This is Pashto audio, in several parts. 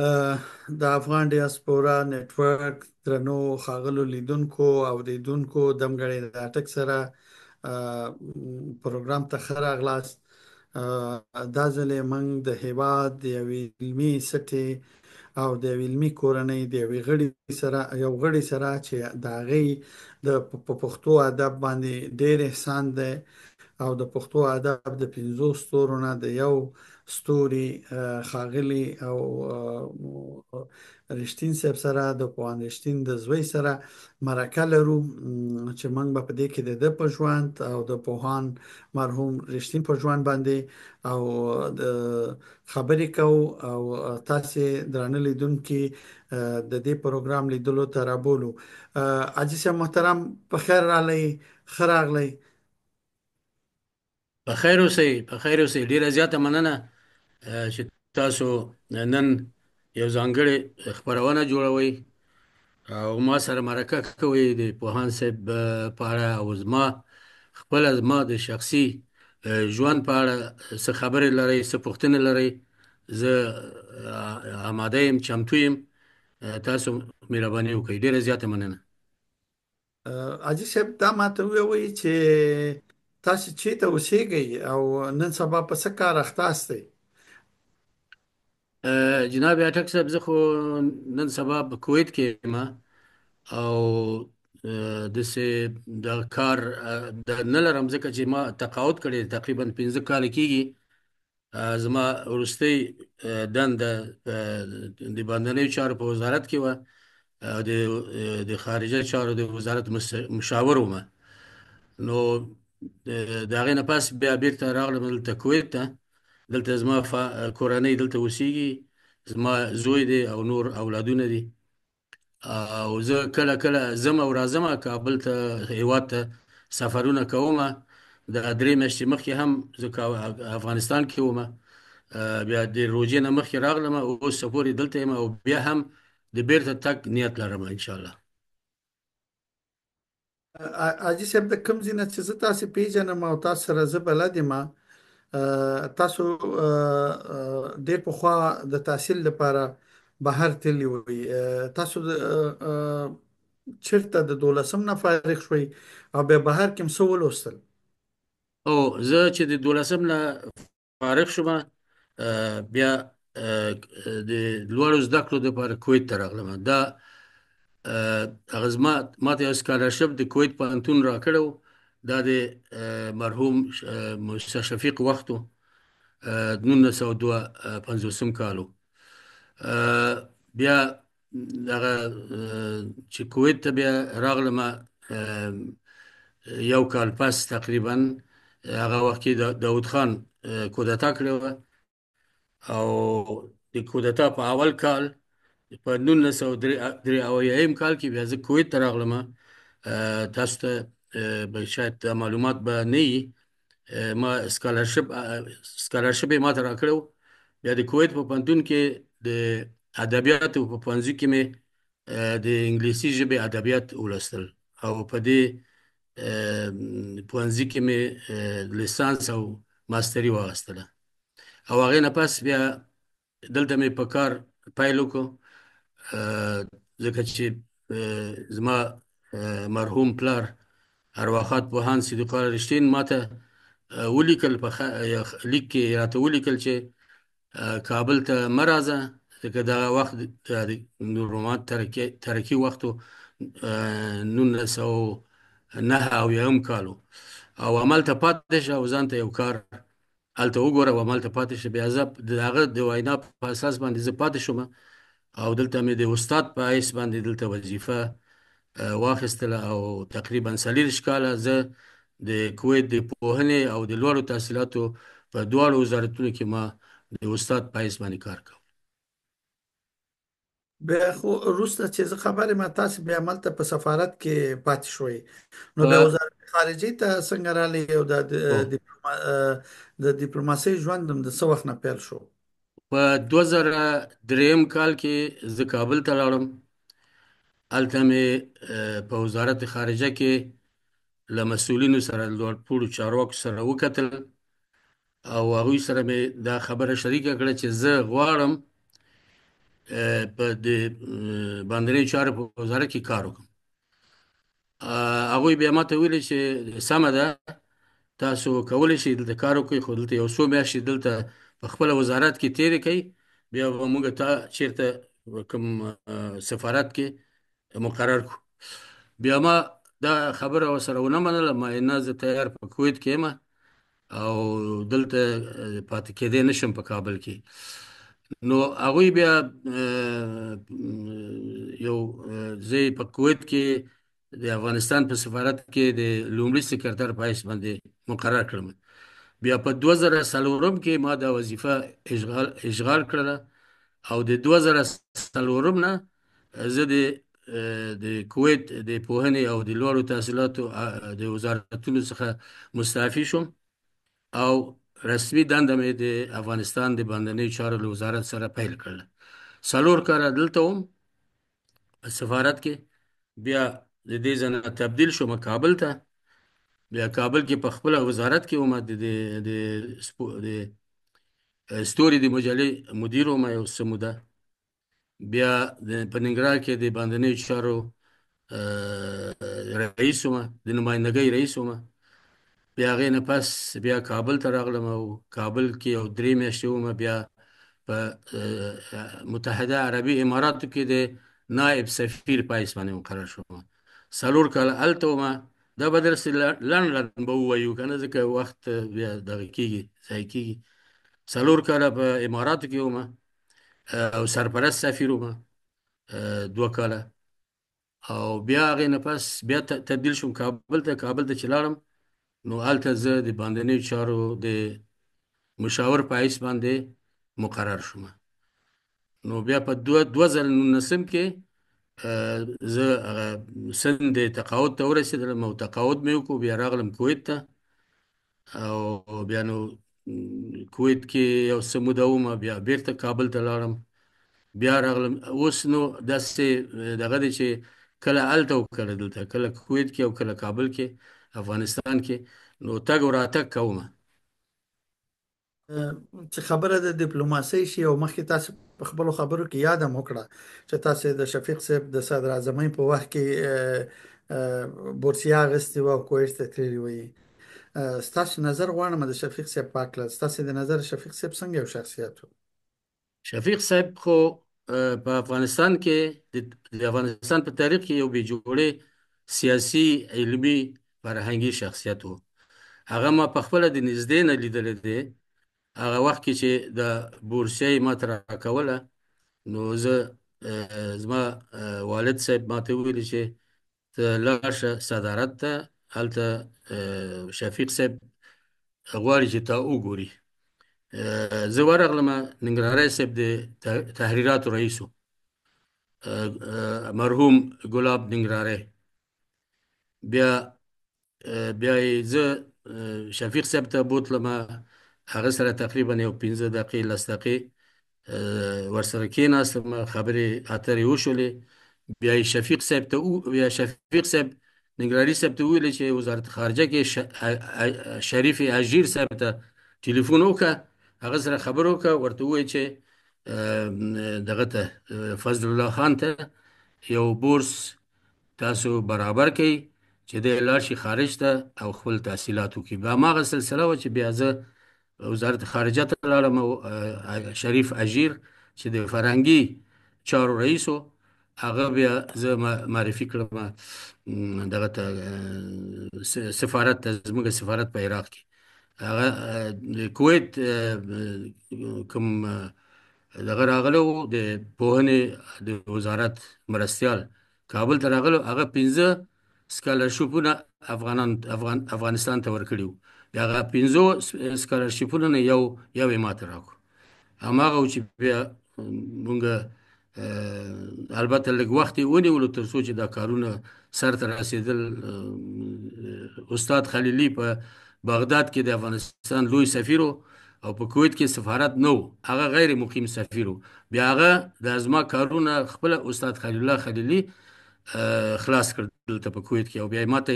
اه، د افغان ډیاسپورا نتورک درنو ښاغلو لیدونکو او اوریدونکو دمګړۍ د اټک سره پروګرام ته ښه راغلاست. دا ځل یې موږ د هیواد د یوې علمي سټې او د یوې علمي کورنۍ د یو غړي سره چې د هغې د په پښتو ادب باندې ډېر احسان دی او د پښتو ادب د 5 ستورو نه د یو ستوري ښاغلي او رښتین صاحب سره د پوهاند رښتین د زوی سره مرکه لرو، چې موږ به په دې کې د ده په ژوند او د پوهاند مرحوم رښتین په ژوند باندې او د خبرې کوو او تاسې درانه لیدونکي د دې پروګرام لیدلو ته رابولو. حاجي صاحب محترم، په خیر راغلی، ښه راغلی. په خیر اوسئ، په خیر اوسئ. ډیره زیاته مننه چې تاسو نن یو ځانګړې خپرونه جوړوئ او ما سره مرکه کوئ د پوهاند صاحب په اړه، او زما د شخصي ژوند په اړه څه خبرې لرئ، څه پوښتنې لرئ. زه آماده یم، چمتو یم. تاسو مهرباني وکړئ. ډیره زیاته مننه. حاجي صاحب، دا ماته ووایي چې تاسو چیرته اوسېږئ او نن سبا په څه کار اخته استئ؟ جناب اټک صاحب، زه خو نن سبا په کویت کې یم او داسې د کار نه لرم، ځکه چې ما تقاعد کړی تقریبا 15 کاله کېږي. زما وروستۍ دنده د بهرنیو چارو په وزارت کې وه، د خارجه چارو د وزارت مشاور وم. نو د هغې نه پس بیا بیرته راغلم دلته کویت ته. دلته زما کورنۍ دلته اوسېږي، زما زوی دی او نور اولادونه دي. او زه کله کله ځم او راځم کابل ته، هیواد ته سفرونه کوم. د 3 میاشتې مخکې هم زه افغانستان کې وم، بیا د روژې نه مخکې راغلم، اوس پورې دلته یم او بیا هم د بیرته تګ نیت لرم انشاءالله. حاجي صاحب، د کوم ځای نه چې زه تاسې پیژنم او تاسو سره زه بلد یم، تاسو ډېر پخوا د تحصیل لپاره بهر تللي وئ. تاسو چېرته د 12 نه فارغ شوئ او بیا بهر کې هم څه ولوستل؟ او زه چې د 12 نه فارغ شوم، بیا د لوړو زده کړو دپاره کویت ته راغلم. دا هغه ماته یو سکالرشپ د کویت پوهنتون راکړی و. دا د مرحوم موسی شفیق وخت و، 1952 کالو. بیا دغه چې کویت ته بیا راغلم، یو کال پس تقریبا، هغه وخت کې داود خان کودتا کړې وه، او د کودتا په اول کال په 1983 کال کې بیا زه کویت ته راغلم. تاسو ته به شاید دا معلومات به نه وي. ما سکالرشپ یې ماته راکړی و. بیا د کویت په پوهنتون کې د ادبیاتو په پوهنځي کې مې د انګلیسي ژبې ادبیات ولوستل، او په دې پوهنځي کې مې لیسانس او ماستري واخیستله. او هغې نه پس بیا دلته مې په کار پیل وکړو، ځکه چې زما مرحوم پلار ارواښاد پوهاند صدیق الله رښتین ماته ولیکل، په لیک کې راته ولیکل چې کابل ته مه راځه، ځکه دغه وخت د نورمات ترقي وخت و، 1909 کالو. او همالته پاتې شه او ځان ته یو کار هلته وګوره او همالته پاتې شه. بیا زه د هغه د وینا په اساس باندې زه پاتې شوم، او دلته مې د استاد په حیث باندې دلته وظیفه واخیستله. او تقریبا 40 کاله زه د کویت د پوهنې او د لوړو تحصیلاتو په دواړو وزارتونو کې ما د استاد په حیث باندې کار کوم. بیا خو وروسته چې زه خبر یم تاسې بیا هملته په سفارت کې پاتې شوئ، نو بیا په وزارت خارجې ته څنګه راغلئ او د ډیپلوماسۍ ژوند هم د څه وخت نه پیل شو؟ په 2003 کال کې زه کابل ته لاړم. هلته مې په وزارت خارجه کې له مسؤلینو سره، لوړ پوړو چارواکو سره وکتل، او هغوی سره مې دا خبره شریکه کړه چې زه غواړم په د باندنۍ چارو په وزارت کې کار وکړم. هغوی بیا ماته ویلي چې سمه ده، تاسو کولی شئ دلته کار وکړئ، خو دلته یو څو میاشتې دلته په خپل وزارت کې تیرې کړئ، بیا به موږ ته چیرته کوم سفارت کې مقرر کړو. بیا ما دا خبره ورسره ونه منله، ما نه زه تیار په کویت کې یم او دلته پاتې کېدی نشم په کابل کې. نو هغوی بیا یو زه په کویت کې د افغانستان په سفارت کې د لومړي سکرټر په حیث باندې مقرر کړم. بیا په 2004 کې ما دا وظیفه اشغال کړله او د 2004 نه زه د کویت د پوهنې او د لوړو تحصیلاتو د وزارتونو څخه مستعفي شوم او رسمي دنده مې د افغانستان د باندنیو چارو له وزارت سره پیل کړله. 4 کاله دلته وم په سفارت کې، بیا د دې ځای نه تبدیل شوم کابل ته. بیا کابل کې په خپله وزارت کې وم، د ستوري د مجلې مدیر وم یو څه موده. بیا په ننګرهار کې د باندنیو چارو رئیس وم، د نمایندګۍ رئیس وم. بیا هغې نه پس بیا کابل ته راغلم او کابل کې یو 3 میاشتې وم. بیا په متحده عربي اماراتو کې د نائب سفیر په حیث باندې مقرر شوم. 4 کاله هلته وم. دا به درسې لنډ به ووایو که نه، ځکه وخت بیا دغه کېږي، ضایع کېږي. 4 کاله په اماراتو کې وم او سرپرست سفیر وم 2 کاله. او بیا هغې نه پس بیا تبدیل شوم کابل ته. کابل ته چې لاړم نو هلته زه د باندنیو چارو د مشاور په حیث باندې مقرر شوم. نو بیا په 2019 کې زه سند د تقاعد ته ورسېدلم او تقاعد مې وکړو. بیا راغلم کویت ته او بیا نو کویت کې یو څه موده وم، بیا بیرته کابل ته لاړم. بیا راغلم. اوس نو داسې دغه دی چې کله هلته او کله دلته، کله کویت کې او کله کابل کې افغانستان کې، نو تګ او راتګ کومه. چې خبره د ډیپلوماسۍ شي او مخکې تاسو په خپلو خبرو کې یاد هم وکړه چې تاسو د شفیق صاحب د صدر اعظمۍ په وخت کې بورسیا اخیستې وه او کویت ته تللي وئ. ستاسو نظر غواړم د شفیق صاحب په هکله، ستاسو د نظر شفیق صاحب څنګه یو شخصیت و؟ شفیق صاحب خو په افغانستان کې د افغانستان په تاریخ کې یو بې جوړې سیاسي، علمي، فرهنګي شخصیت و. هغه ما په خپله د نږدې نه لیدلی دی. هغه وخت کې چې د بورسیه یې ماته راکوله نو زه زما والد صاحب ماته وویلي چې ته لاړ شه صدارت ته، هلته شفیق صاحب غواړي چې تا وګوري. زه ورغلم. ننګرهاري صاحب د تحریراتو رئیس و، مرحوم ګلاب ننګرهاري. بیا یې زه شفیق صاحب ته بوتلم. هغه سره تقریبا یو 15 دقیقې 10 دقیقې ورسره کېناستم، خبرې اترې وشولې. بیا یې شفیق صاحب ننګرهاري صاحب ته وویل چې وزارت خارجه کې شریف اجیر صاحب ته ټلیفون وکړه، هغه سره خبرې وکړه، ورته ووایي چې دغه ته فضل الله خان ته یو بورس تاسو برابر کړئ چې دی لاړ شي خارج ته او خپل تحصیلات وکړي. بیا هماغه سلسله وه چې بیا زه وزارت خارجه ته لاړم او شریف اجیر چې د فرهنګي چارو رئیس و، هغه بیا زه معرفي کړم دغه ته سفارت ته، زموږ سفارت په عراق کې. هغه د کویت کوم دغه راغلی و د پوهنې د وزارت مرستیال کابل ته راغلی، هغه 15 سکالرشیپونه افغانستان ته ورکړي وو. هغه 15 سکالرشیپونه نه یو یې ماته راکړو. هماغه و چې بیا مونږ البته لږ وخت یې ونیولو تر څو چې دا کارونه سر ته رسېدل. استاد خلیلي په بغداد کې د افغانستان لوی سفیر و او په کویت کې سفارت نه و، هغه غیر مقیم سفیر و. بیا هغه د زما کارونه خپله استاد خلیل الله خلیلي خلاص کړ دلته په کویت کې، او بیا یې ماته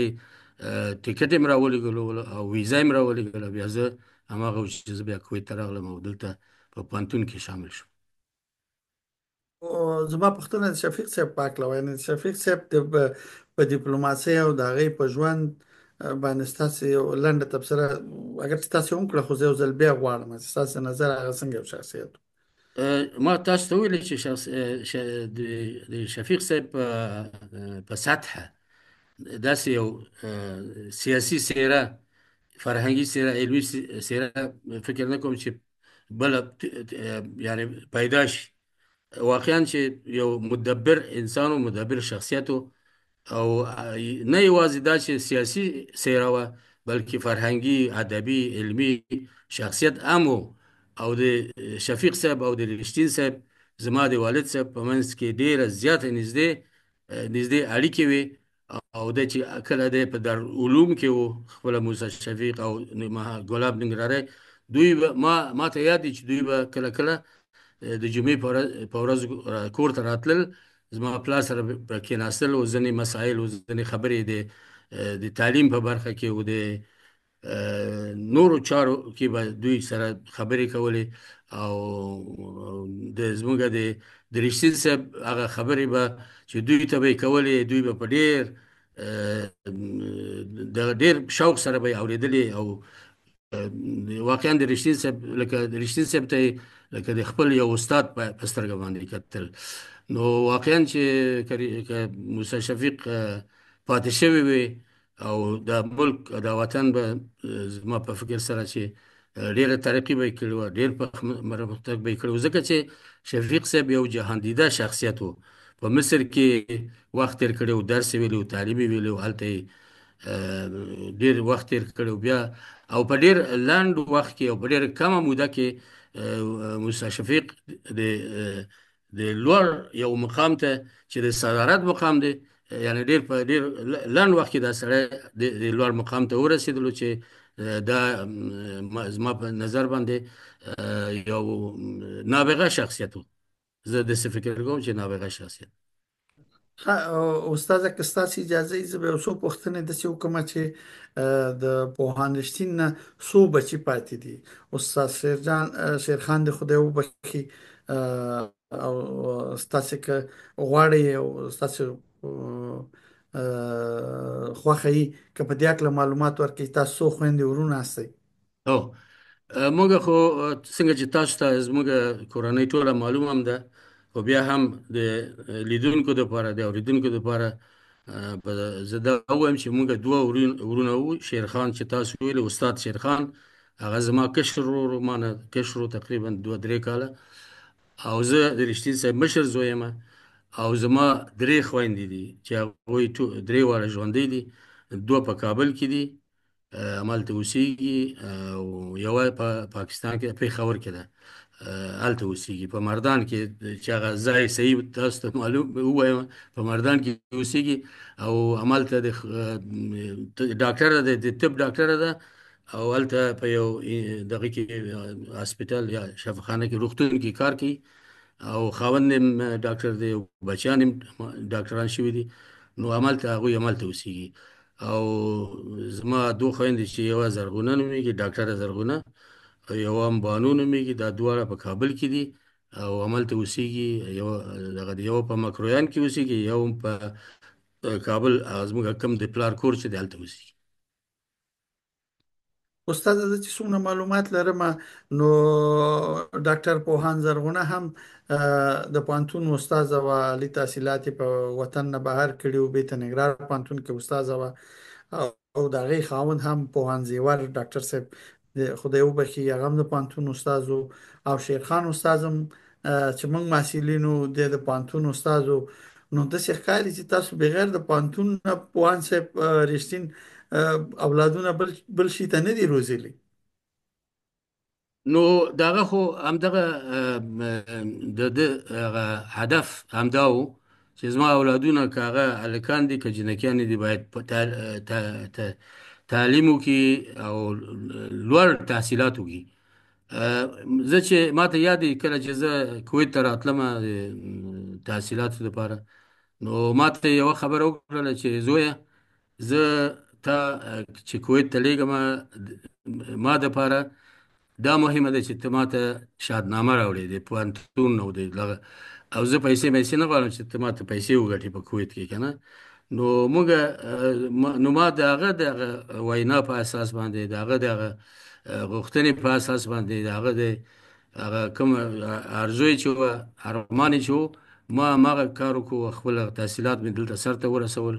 ټکټ یې م راولېږلو او ویزا یې م راولېږله. بیا زه هماغه و چې زه بیا کویت ته راغلم او دلته په پوهنتون کې شامل شوم. زما پوښتنه د شفیق صاحب په هکله وه. یعنې د شفیق صاحب په ډیپلوماسۍ او د هغې په ژوند باندې ستاسې یو لنډه تبصره، اگر چې تاسې هم کړه، خو زه یو ځل بیا غواړم چې ستاسې نظر هغه څنګه یو شخصیت و؟ ما تاسو ته ویلي چې د شفیق صاحب په سطحه داسې یو سیاسي څیره، فرهنګي څیره، علمي څیره فکر نه کوم چې بله یعنی پیدا شي. واقعا چې یو مدبر انسان و، مدبر شخصیت و، او نه یوازې دا چې سیاسي څیره وه، بلکې فرهنګي، ادبي، علمي شخصیت هم و. او د شفیق صاحب او د رښتین صاحب، زما د والد صاحب په منځ کې ډیره زیاته نږدې اړیکې وي. او د چې کله د په دارالعلوم کې وو، خپل موسی شفیق او ګلاب ننګرهاري، دوی به ما ته یاد دي چې دوی به کله کله د جمعې په ورځ کور ته راتلل، زما پلار سره به کېناستل، او ځینې مسایل او ځینې خبرې د تعلیم په برخه کې او د نورو چارو کې به دوی سره خبرې کولې. او زموږ د رښتین صاحب هغه خبرې به چې دوی ته به یې کولې، دوی به په ډېر شوق سره به یې اورېدلې. او واقعا د رښتین صاحب، لکه د رښتین صاحب ته لکه د خپل یو استاد په سترګه باندې کتل. نو واقعا چې که موسی شفیق پاتې شوی وي، او د ملک د وطن به زما په فکر سره چې ډېره ترقي به یې کړې وه، ډېر پرمختګ به یې کړی و، ځکه چې شفیق صاحب یو جهان دیده شخصیت و. په مصر کې وخت تېر کړی و، درس یې ویلی و، تعلیم یې ویلی و، هلته یې ډېر وخت تېر کړی و. بیا او په ډېر لنډ وخت کې او په ډېر کمه موده کې موسی شفیق د د لوړ یو مقام ته، چې د صدارت مقام دی، یعنی په ډېر لنډ وخت کې دا سړی د لوړ مقام ته ورسېدلو، چې دا زما په نظر باندې یو نابغه شخصیت و. زه داسې فکر کوم چې نابغه شخصیت. استاده، که ستاسو اجازه وي، زه به یو څو پوښتنې داسې وکړم چې د پوهاند رښتین نه څو بچي پاتې دي. استاد شیرخان دې خدای وبخښي، او ستاسو که غواړئ او ستاسو خوښه وي که په دې هکله معلومات ورکړئ، تاسو څو خویندې ورونه هستئ؟ او موږ خو څنګه چې تاسو ته زموږ کورنۍ ټوله معلومه هم ده، خو بیا هم د لیدونکو دپاره، د اورېدونکو دپاره زه دا ووایم چې موږ دوه ورونه وو. شیرخان چې تاسو ویلي، استاد شیرخان، هغه زما کشر ورور و، ما نه کشر و تقریبا 2-3 کاله. او زه د رښتین صاحب مشر زوی یم. او زما 3 خویندې دي چې هغوی 3 واړه ژوندۍ دي. 2 په کابل کې دي، همالته اوسېږي، او یوه په پاکستان کې پېښور کې ده، هلته اوسېږي. په مردان کې چې هغه ځای صحیح تاسو ته معلوم ووایم، په مردان کې اوسېږي، او همالته د ډاکټره ده، د طب ډاکټره ده، او هلته په یو دغه کې هسپتال یا شفاخانه کې، روغتون کې کار کوي. او خاوند یې ډاکټر دی، بچیان یې ډاکټران شوي دي. نو هغوی همالته اوسېږي. او زما 2 خویندې چې یوه زرغونه نومېږي، ډاکټره زرغونه، او یوه هم بانو نومېږي، دا دواړه په کابل کې دي او همالته اوسېږي. یوه په مکرویان کې اوسېږي، یو هم په کابل، زموږ کوم د پلار کور چې دی هلته اوسېږي. استاد، زه چې څومره معلومات لرم، نو ډاکټر پوهان زرغونه هم د پوهنتون استاد و، عالی تحصیلات په وطن نه بهر کړي و، بیت نګران پوهنتون کې استاد و، او د هغې خاوند هم پوهاند زیور ډاکټر صاحب خدای وبخښي، هغه هم د پوهنتون استاد و. او شیرخان استاد هم چې موږ محصلین وو، د پوهنتون استاد و. نو داسې ښکاري چې تاسو بغیر د پوهنتون نه پوهاند صاحب رښتین اولادونه بل شي ته نه دي روزلي. نو دغه خو همدغه د هغه هدف همدا و چې زما اولادونه که هغه هلکان دي که جنکیان دي، باید تعلیم وکړي او لوړ تحصیلات وکړي. زه چې ما ته یاد دی کله چې زه کویت ته راتلم د تحصیلاتو لپاره، نو ما ته یوه خبره وکړله چې زویه، زه تا چې کویت ته لیږم، ما دپاره دا مهمه ده چې ته ماته شهادتنامه راوړې د پوهنتون او د دغه. او زه پیسې نه غواړم چې ته ماته پیسې وګټې په کویت کې کنه. نو موږ نو ما د هغه د وینا په اساس باندې د هغه د غوښتنې په اساس باندې د هغه د هغه کوم ارزوی چې و ارمان چې و ما هغه کار وکړو. خپل تحصیلات مې دلته سر ته ورسول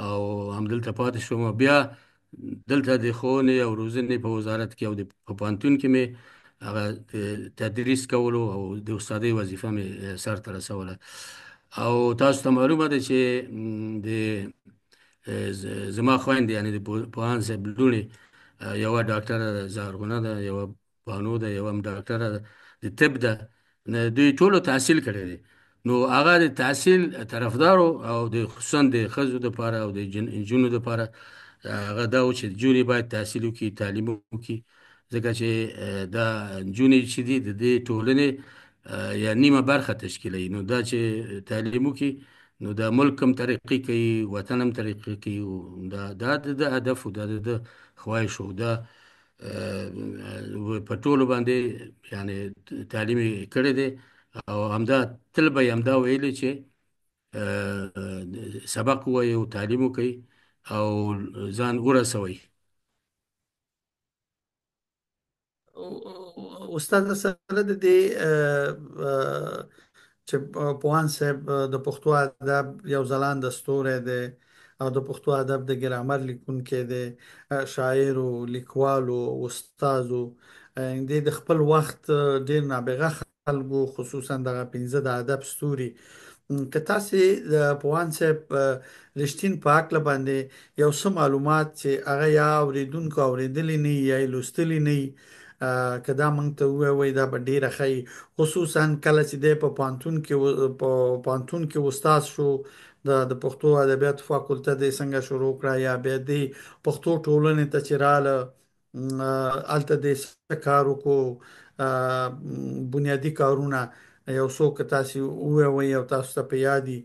او همدلته پاتې شوم. بیا دلته د ښوونې او روزنې په وزارت کې او په پوهنتون کې مې هغه تدریس کولو او د استادۍ وظیفه مې سر ته رسوله. او تاسو ته معلومه ده چې د زما خویندې یعنې د پوهاند صاحب لوڼې یوه ډاکټره زرغونه ده، یوه بانو ده، یوه هم ډاکټره د طب ده. دوی ټولو تحصیل کړی دی. نو هغه د تحصیل طرفدارو او د خصوصا د ښځو دپاره او د نجونو دپاره هغه دا و چې نجونې باید تحصیل وکړي، تعلیم وکړي، ځکه چې دا نجونې چې دي د دې ټولنې یا نیمه برخه تشکیلوي. نو دا چې تعلیم وکړي نو د ملک هم ترقي کوي، وطن هم ترقي کوي. دا د هدف و دا د خواهش و. دا په ټولو باندې یعنی تعلیم یې کړی دی او همدا تل به یې همدا ویلي چې سبق ووایي او تعلیم وکړي او ځان ورسوي. استاد سره د دې چې پوهاند صاحب د پښتو ادب یو ځلانده ستوری دی او د پښتو ادب د ګرامر لیکونکی دی، شاعر او لیکوال او استاد او د خپل وخت ډیر نابغه خلکو خصوصا د 15 د ادب ستوري. که تاسو د پوهاند صاحب رښتین په عقل باندې یو څه معلومات چې هغه یا اوریدونکو اوریدلې نه یا لوستلې نه کدا مونږ ته وای دا به ډیره خی، خصوصا کله چې د په پانتون کې استاد شو د پښتو ادبیات فاکولټه د څنګه شروع کړه یا به د پښتو ټولنې ته چراله الته د کارو کو بنیادی کارونه یو څوک تاسو وای او تاسو ته په یادي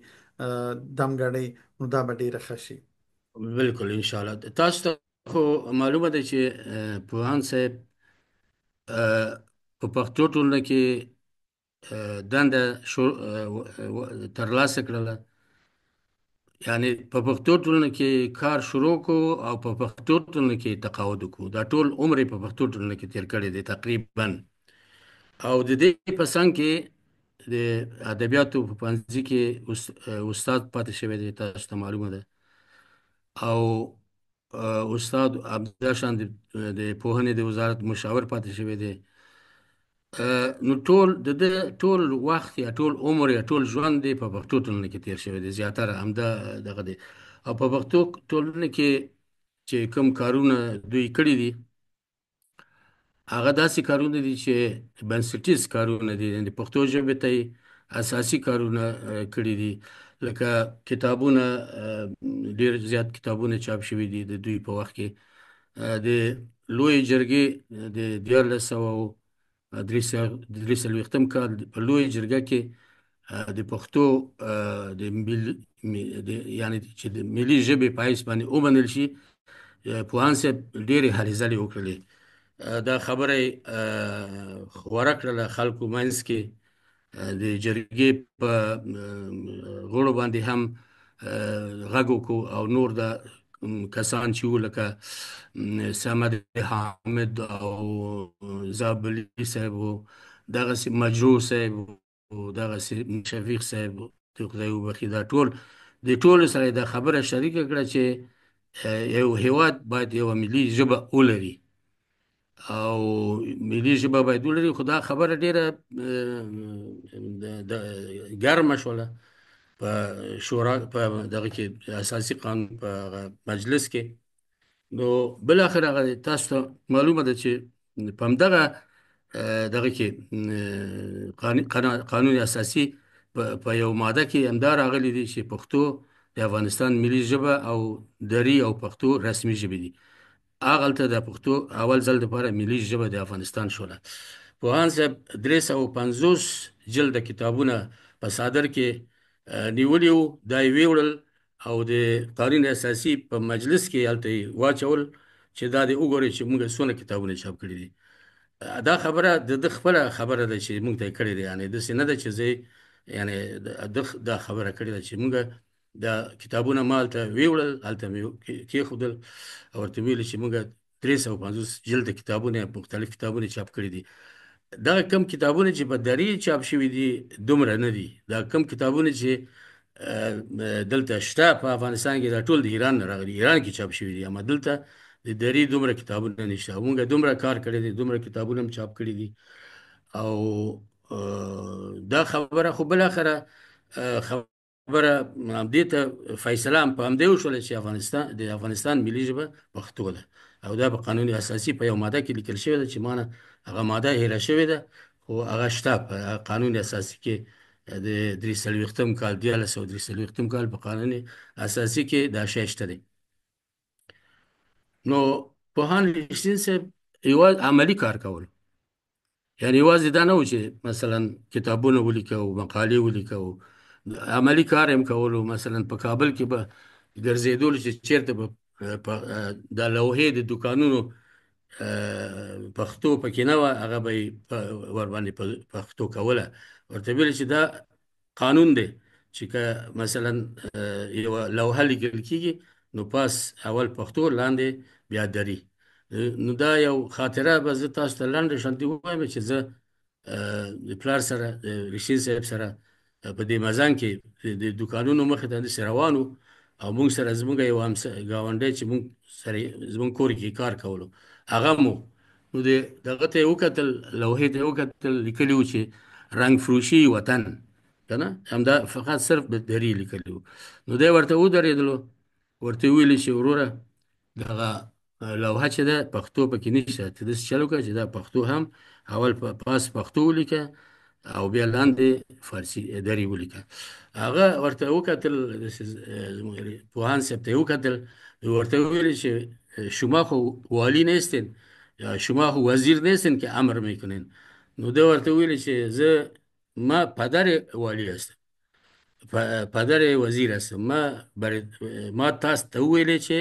دمګړی نو دا به ډیره خشي. بالکل ان شاء الله. تاسو ته خو معلومه ده چې پوهاند صاحب په پښتو ټولنه کې دنده ترلاسه کړله. یعنی په پښتو ټولنه کې کار شروع کو او په پښتو ټولنه کې تقاعد کو. دا ټول عمر په پښتو ټولنه کې تیر کړی دی تقریبا. او د دې په څنګ کې د ادبیاتو په پوهنځي کې استاد پاتې شوی دی، تاسو ته معلومه ده. او استاد عبدالشان د پوهنې د وزارت مشاور پاتې شوی دی. نو ټول وخت یا ټول عمر یا ټول ژوند دی په پښتو ټولنه کې تیر شوی دی، زیاتره همدا دغه دی. او په پښتو ټولنه کې چې کوم کارونه دوی کړي دي هغه داسې کارونه دي چې بنسټیز کارونه دي، د پښتو ژبې ته اساسي کارونه کړي دي. لکه کتابونه، ډیر زیات کتابونه چاپ شوي دي د دوی په وخت کې. د لوی جرګې د 1343 کال په لوی جرګه کې د پښتو یعنی چې د ملي ژبې په حیث باندې ومنل شي، پوهاند صاحب ډېرې هلې ځلې وکړلې. دا خبره خوره کړله خلکو منځ کې. د جرګې په غړو باندې هم غږ وکړو او نور د کسان چې وو لکه صمد حامد او زابلي صاحب و، دغسې مجروح صاحب و، دغسې شفیق صاحب د خدای وبخښي، دا ټول د ټولو سره دا خبره شریکه کړه چې یو هیواد باید یوه ملي ژبه ولري او ملي ژبه باید ولري. خو دا خبره ډیره ګرمه شوله په شورا په دغه کې اساسي قانون په مجلس کې. نو بالاخره هغه تاسو ته معلومه ده چې په همدغه دغه کې قانون اساسي په یو ماده کې همدا راغلی دی چې پښتو د افغانستان ملي ژبه او دري او پښتو رسمي ژبې دي. هغلته د پښتو اول ځل دپاره ملي ژبه د افغانستان شوله. پوهاند صاحب 350 جلده کتابونه په صادر کې نیولي وو، دا یې ویوړل او د قانون اساسي په مجلس کې هلته یې واچول چې دا دې وګورئ چې موږ څونه کتابونه چاپ کړي دي. دا خبره د خپله خبره ده چې موږ ته یې کړې ده، یعنې داسې نه ده چې زه یعنی دا خبره کړې ده چې موږ دا کتابونه مالته ویوړل، هلته مې کېښودل او ورته ویل چې موږ 350 جلده کتابونه، مختلف کتابونه چاپ کړي دي. دا کم کتابونه چې په دري چاپ شوي دي دومره نه دي. دا کم کتابونه چې دلته شته په افغانستان کې، دا ټول د ایران نه راغلي، ایران کې چاپ شوي دي، اما دلته د دري دومره کتابونه نشته. موږ دومره کار کړی دی، دومره کتابونه هم چاپ کړي دي. او دا خبره خو بل اخره خبره همدې ته فیصله هم په همدې وشوله چې د افغانستان ملي ژبه پښتو ده، او دا په قانون اساسي په یو ماده کې لیکل شوې ده چې مانه هغه ماده هیره شوې ده، خو هغه شته په قانون اساسي کې. د 43م کال 1343م کال په قانون اساسي کې دا شی شته دی. نو پوهان رښتین صاحب یوازې عملي کار کول، یعنی یوازې دا نه و چې مثلا کتابونه ولیکو، مقالې ولیکو، عملي کار هم کولو. مثلا په کابل کې به ګرځېدل چې چیرته به د لوحې د دوکانونو پښتو پکې نه وه، هغه به یې ورباندې پښتو کوله. ورته ویل چې دا قانون دی چې که مثلا یوه لوحه لیکل کېږي نو پاس اول پښتو، لاندې بیا دري. نو دا یو خاطره به زه تاسو ته لنډه شانتې ووایم چې زه د پلار سره، د رشید صاحب سره په دې مزان کې د دوکانونو مخې ته داسې روانو، او موږ سره زموږ یو ګاونډی چې موږ سره زموږ کور کې کار کولو هغه مو. نو دغه ته یې وکتل، لوحې ته یې وکتل، لیکلي و چې رنګ فروشي وطن، که نه همدا فقط صرف به دري لیکلي و. نو دی ورته ودرېدلو، ورته ویلي چې وروره دغه لوحه چې ده پښتو پکې نشته، ته داسې چل وکړه چې دا پښتو هم اول پاس پښتو ولیکه او بیا لاندې فارسي دري ولیکه. هغه ورته وکتل، پوهان صاحب ته یې وکتل، ورته ویل چې شما خو والی نیستین، یا شما خو وزیر نیستین که امر میکنین. نو ده ورته ویل چې ما پدر والی هستم، پدر وزیر هستم. ما تاسو ته ویلې چې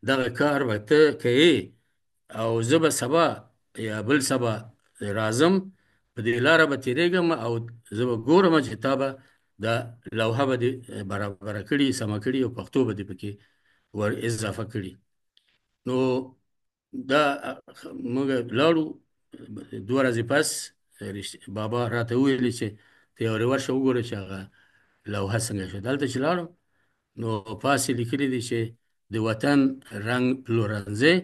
دغه کار به ته کوې، او زه به سبا یا بل سبا راځم، په دې لاره به تېرېږم، او زه به ګورم چې تا به دا لوحه به دې برابره کړي، سمه کړي، او پښتو به دې پکې ور اضافه کړي. نو دا موږ لاړو. 2 ورځې پس بابا راته وویلې چې ته یو ورشه وګوره چې هغه لوحه څنګه شوه. دلته چې لاړم نو پاسې لیکلي دي چې د وطن رنګ پلورنځی،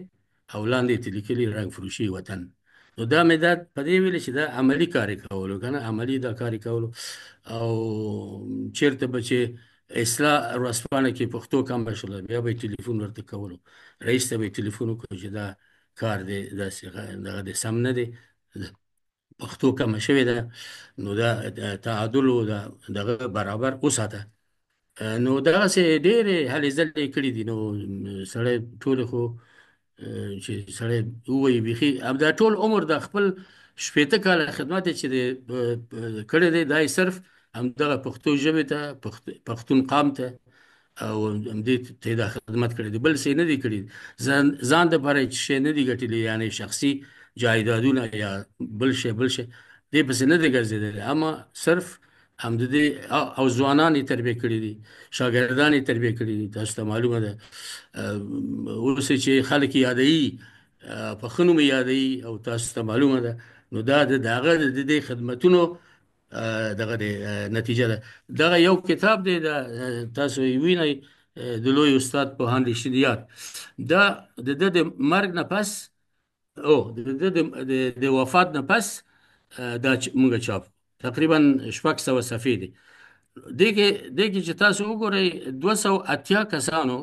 او لاندې ته لیکلي رنګ فروشي وطن. نو دا مې دا په دې ویلې چې دا عملي کار یې کولو، که نه عملي دا کار یې کولو. او چېرته به چې اصلاح ورځپاڼه کې پښتو کمه شوله، بیا به یې ټلیفون ورته کولو، رئیس ته به یې ټلیفون وکړو چې دا کار دی داسې دغه دی سم نه دی، پښتو کمه شوې ده، نو دا تعادل و دغه برابر وساته. نو دغسې ډېرې هلې ځلې کړي دي. نو سړی ټولې خو چې سړی ووایي بیخي دا ټول عمر د خپل 80 کاله خدمت چې دی کړی دی، دا یې صرف همدغه پښتو ژبې ته، پښتون قام ته او همدې ته دا خدمت کړی دی، بل څه نه دی کړي. ځان دپاره هېڅ شی نه دی ګټلی، یعنې شخصي جایدادونه یا بل شی دې پسې نه دی ګرځېدلی، اما صرف همدې او ځوانان یې تربیه کړي دي، شاګردان یې تربیه کړي دي. تاسو ته معلومه ده اوس چې خلک یادوي په ښه نوم یادوي، او تاسو ته معلومه ده نو دا د هغه د دې خدمتونو دغه نتیجه ده. دغه یو کتاب دی، تاسو یې وینئ، د لوی استاد پوهاند رشید یار. دا د ده د مرګ نه پس، او د وفات نه پس دا موږ چاپ تقریبا 600 صفحې دي. دې کې چې تاسو وګورئ 280 کسانو،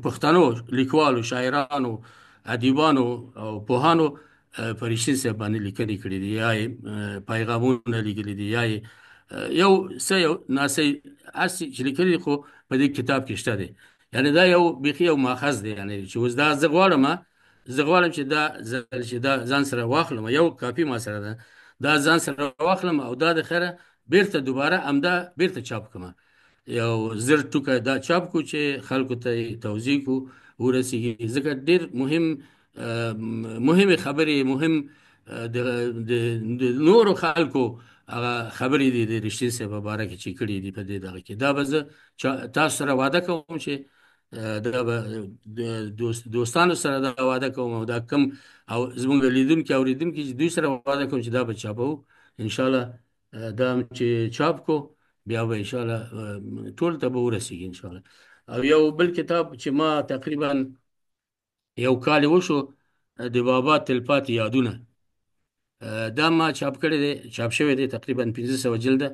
پښتنو لیکوالو، شاعرانو، ادیبانو او پوهانو په رشید صاحب باندې لیکنې کړي دي، یا پیغامونه لیکلي دي، یا یو څه یو ناسې هسې چې لیکلي دي، خو په دې کتاب کې شته دی. یعنې دا یو بیخي یو ماخذ دی، یعنې چې اوس دا زه غواړم چې دا ځان سره واخلم، یو کاپي ما سره ده، دا ځان سره واخلم او دا د خیره بیرته دوباره همدا بیرته چاپ کړم، یو زر ټوکه دا چاپ کو چې خلکو ته توضیح کو ورسیږي. ځکه ډېر مهمې خبرې، مهم د نورو خلکو هغه خبرې دي د رښتین صاحب په باره کې چې کړي دي په دې دغه کې. دا به زه تاسو سره وعده کوم چې دا به د دوستانو سره دا وعده کوم، او دا کم او زموږ لیدونکي اوریدونکي چې دوی سره وعده کوم چې دا به چاپو ان شاء الله. دا چې چاپ کو بیا به ان شاء الله ټول ته به ورسیږي ان شاء الله. او یو بل کتاب چې ما تقریبا یو کال وشو، د بابا تلپاتې یادونه، دا ما چاپ کړی دی، چاپ شوی دی تقریبا 1500 جلده.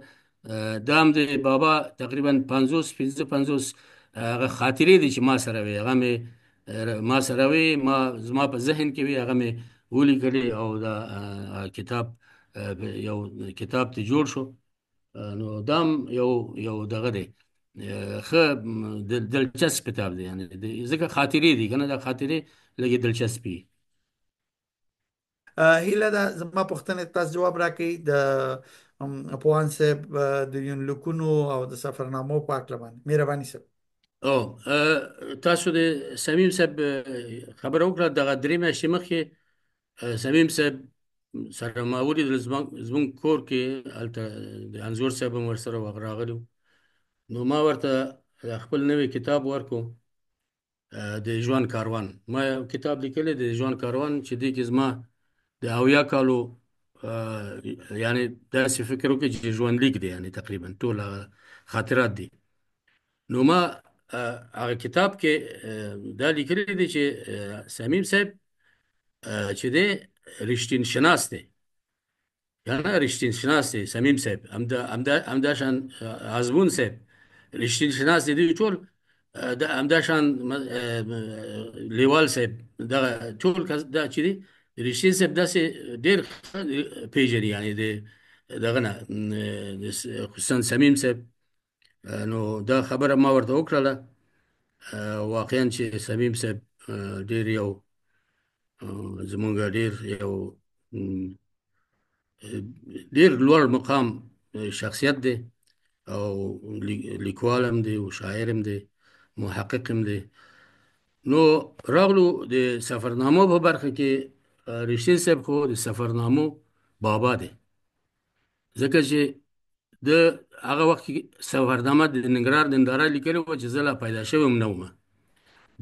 دا هم د بابا تقریبا 55 هغه خاطرې دي چې ما سره وي، هغه مې ما سره وي، زما په ذهن کې وي، هغه مې ولیکلي او دا کتاب یو کتاب ته جوړ شو. نو دام یو دغه دی ښه دلچسپ کتاب دی، یعنی ځکه خاطرې دي کنه، دا خاطرې لږې دلچسپي. هیله ده زما پوښتنې تاسو جواب راکړئ د پوهان صاحب د یونلیکونو او د سفرنامو په اړه باندې. مهرباني صاحب. او تاسو د سمیم صاحب خبر وکړه دغه درې میاشتې مخکې سمیم صاحب سره ما ولیدل زموږ کور کې، هلته د انځور صاحب هم ورسره راغلی و. نو ما ورته خپل نوی کتاب ورکو، د ژوند کاروان. ما یو کتاب لیکلی د ژوند کاروان چې دی کې زما د 70 کالو یعنی داسې فکر وکړي چې ژوند لیک دی، یعنی تقریبا ټول خاطرات دي. نو ما هغه کتاب کې دا لیکلی دی چې سمیم صاحب چې دی رښتین شناس دی، یعنی رښتین شناس دی سمیم صاحب، همداشان ازمون صاحب رښتین شناس دی، دوی ټول همداشان لیوال صاحب، دغه ټول دا چې دی رښتین صاحب داسې ډېر پیژني، یعنی دغه نه خصوصا سمیم صاحب. نو دا خبره ما ورته وکړله، واقعا چې سمیم صاحب ډېر یو زمونږ ډېر لوړ مقام شخصیت دی، او لیکوال هم دی او شاعر هم دی، محقق هم دی. نو راغلو د سفرنامو په برخه کې، رښتین صاحب خو د سفرنامو بابا دی، ځکه چې د هغه وخت کې سفرنامه د ننګرهار د ننداره لیکلې وه چې زه لا پیدا شوی هم نه وم.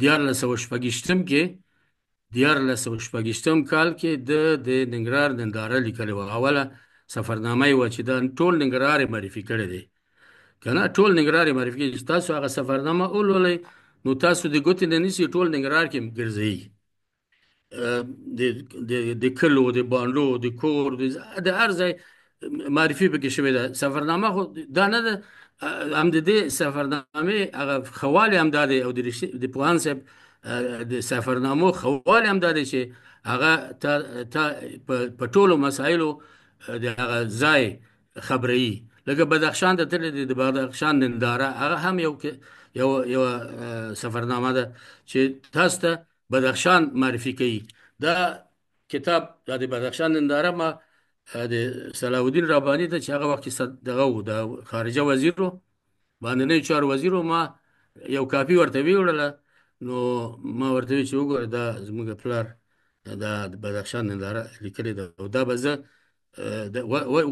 1460 کال کې د ننګرهار ننداره لیکلې وه، اوله سفرنامه یې وه چې دا ټول ننګرهار یې معرفي کړی دی کنه، ټول ننګرهار یې معرفي کړي. تاسو هغه سفرنامه ولولئ نو تاسو د ګوتې نه نیسئ، ټول ننګرهار کې ګرځئ، د کلو، د بانډو، د کور، د هر ځای معرفي پکې شوې ده. سفرنامه خو دا نه ده، هم د دې سفرنامې هغه خواله هم دا دی، او د پوهان صاحب د سفرنامو خواله هم دا دی چې هغه تا په ټولو مسایلو د هغه ځای خبري. لکه بدخشان ته تللی دی، د بدخشان ننداره هغه هم یو سفرنامه ده چې تاسو ته بدخشان معرفي کوي. دا کتاب د بدخشان ننداره ما د صلاح الدین رباني ته چې هغه وخت دغه و د خارجه وزیر و، باندنی چارو وزیر و، ما یو کاپي ورته ویوړله. نو ما ورته وی چې وګوره دا زموږ پلار دا د بدخشان ننداره لیکلې ده، و دا به زه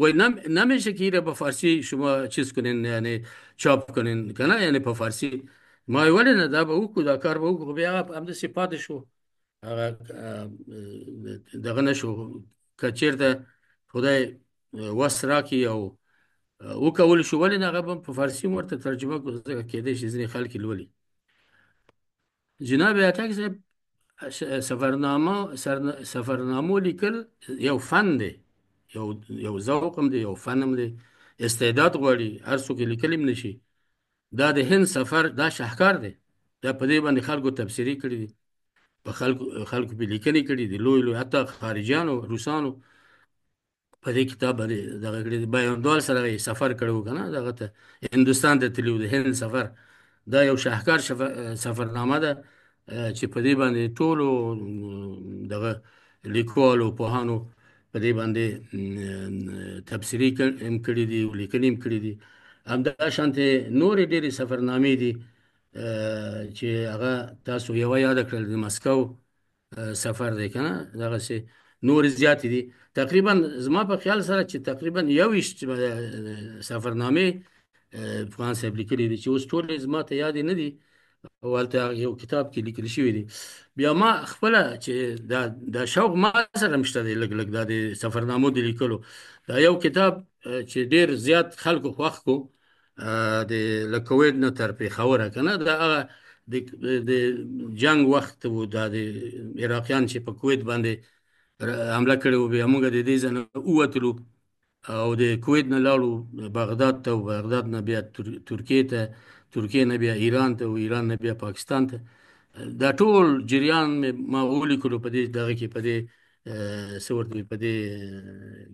وای نمیشه که ایره به فارسی شما چیز کنین، یعنی چاپ کنین کنه، یعنی په فارسی. ما ویل نه، دا به وکړو، دا کار به وکړو. بیا همداسې پاتې شو، هغه دغه نه شو. که چېرته خدای وس راکړي او وکولی شو، ولې نه، هغه به په فارسي هم ورته ترجمه کړو، ځکه کېدای شي ځینې خلک یې لولي. جناب اتاک صاحب سفرنامو لیکل یو فن دی، یو ذوق هم دی، یو فن هم دی، استعداد غواړي، هر څوک یې لیکلی هم نشي. دا د هند سفر دا شاهکار دی، دا په دې باندې خلکو تبصرې کړي دي، په خلکو پې لیکنې کړي دي، لوی حتی خارجیانو روسانو په دې کتاب باندې دغه کړي دي. بیاندوال سره یې سفر کړی و که نه، دغه ته هندوستان ته تللی و، د هند سفر. دا یو شاهکار سفرنامه ده چې په دې باندې ټولو دغه لیکوالو پوهانو په دې باندې تبصرې هم کړي دي او لیکنې هم کړي دي. همداشانتې نورې ډېرې سفرنامې دي چې هغه تاسو یوه یاده کړل، د مسکو سفر دی که نه، دغسې نورې زیاتې دي. تقریبا زما په خیال سره چې تقریبا 21 سفرنامې افغان صاحب لیکلي دي چې اوس ټول زما ته یاد نه دي، ولته یو کتاب کې لیکل شوی دی. بیا ما خپل چې دا شوق ما سره مشته دی لګ لګ د سفرنامو د لیکلو. دا یو کتاب چې ډیر زیات خلکو خوښ کو د لکوید نه تر پیښوره کنه، دا هغه د جنگ وخت وو، د عراقیان چې په کویت باندې حمله کړې وو، بیا موږ د دې ځنه ووتلو او د کویت نه لاړو بغداد ته، او بغداد نه بیا ترکیې ته، ترکیې نه بیا ایران ته، او ایران نه بیا پاکستان ته. دا ټول جریان ما ولیکلو په دې دغه کې، په دې څه ورته وایي، په دې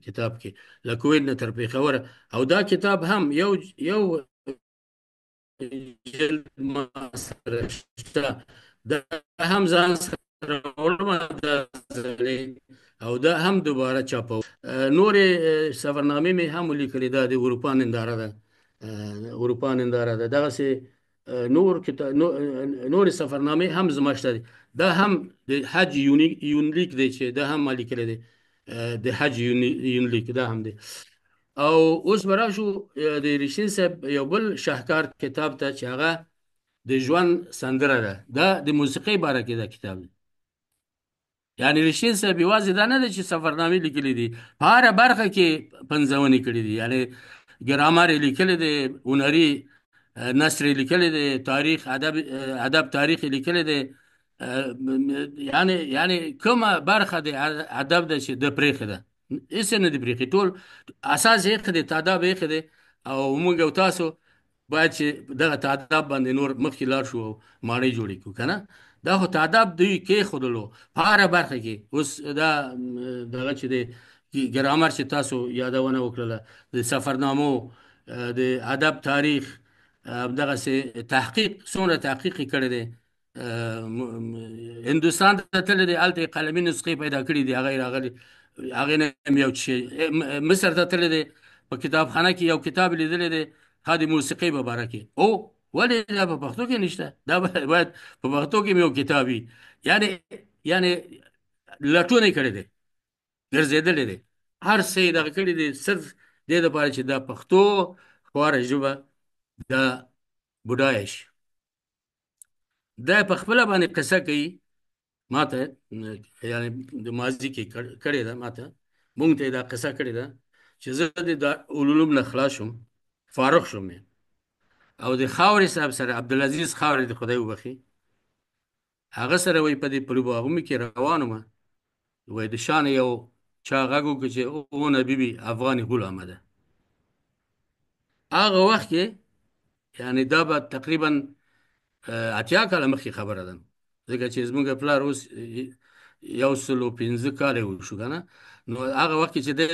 کتاب کې له کویت نه تر پېښوره. او دا کتاب هم یو جلد ما سره شته، دا هم ځان سره وړم دا ځلې، او دا هم دوباره چاپو. نورې سفرنامې مې هم ولیکلې، دا د اروپا ننداره ده، اروپا ننداره ده. دغسې نور سفرنامې هم زما شته دي. دا هم د حج یونلیک دی چې دا هم ما لیکلی دی، د حج یونلیک دا هم دی. او اوس به راشو د رشید صاحب یو بل شاهکار کتاب ته چې هغه د ژوند سندره ده. دا د موسیقۍ باره کې دا کتاب دی. یعنی رشید صاحب یوازې دا نه ده چې سفرنامې لیکلي دي، په هره برخه کې پنځونې کړي دي. یعنی ګرامر یې لیکلی دی، هنري نثر یې لیکلی دی، تاریخ ادب تاریخ یې لیکلی دی. یعنی کومه برخه د ادب ده چې د پرېښې ده، هېڅ نه دي پرېښې، ټول اساس یې ایښی دی، تاداب یې ایښی دی. او موږ او تاسو باید چې دغه تاداب باندې نور مخکې لاړ شو او ماڼۍ جوړې کړو که نه. دا خو تاداب دوی کېښودلو په هره برخه کې. اوس دا دغه چې دی ګرامر چې تاسو یادونه وکړله، د سفرنامو، د ادب تاریخ، دغسې تحقیق، څومره تحقیق یې کړی دی. هندوستان ته تللی دی، هلته یې قلمي نسخې پیدا کړي دي، هغه یې راغلي، هغې نه یو شی. مصر ته تللی دی، په کتابخانه کې یو کتاب لیدلی دی، ها د موسیقۍ په باره کې. او ولې دا په پښتو کې نشته؟ دا باید په پښتو کې یو کتاب وي. یعنی لټون یې کړی دی، ګرځېدلی دی، هر څه یې دغه کړي دي، صرف دې دپاره چې دا پښتو خواره ژبه دا بډایه شي. دا په خپله باندې قصه کوي ماته، یعنی د ماضي کې کړې ده، ماته مونږ ته دا قصه کړې ده چې زه د علوم نه خلاص شوم، فارغ شوم، او د خاورې صاحب سره، عبدالعزیز خاورې د خدای وبخي، هغه سره وایي په دې پلو باغومي کې روان وم، وایي د شانه یو چا غږ وکړ چې اونه بیبي افغاني غلامه ده. هغه وخت کې یعنی دا به تقریبا 80 کاله مخکې خبره ده، ځکه چې زموږ پلار اوس 105 کاله وشو که نه. نو هغه وخت کې چې دی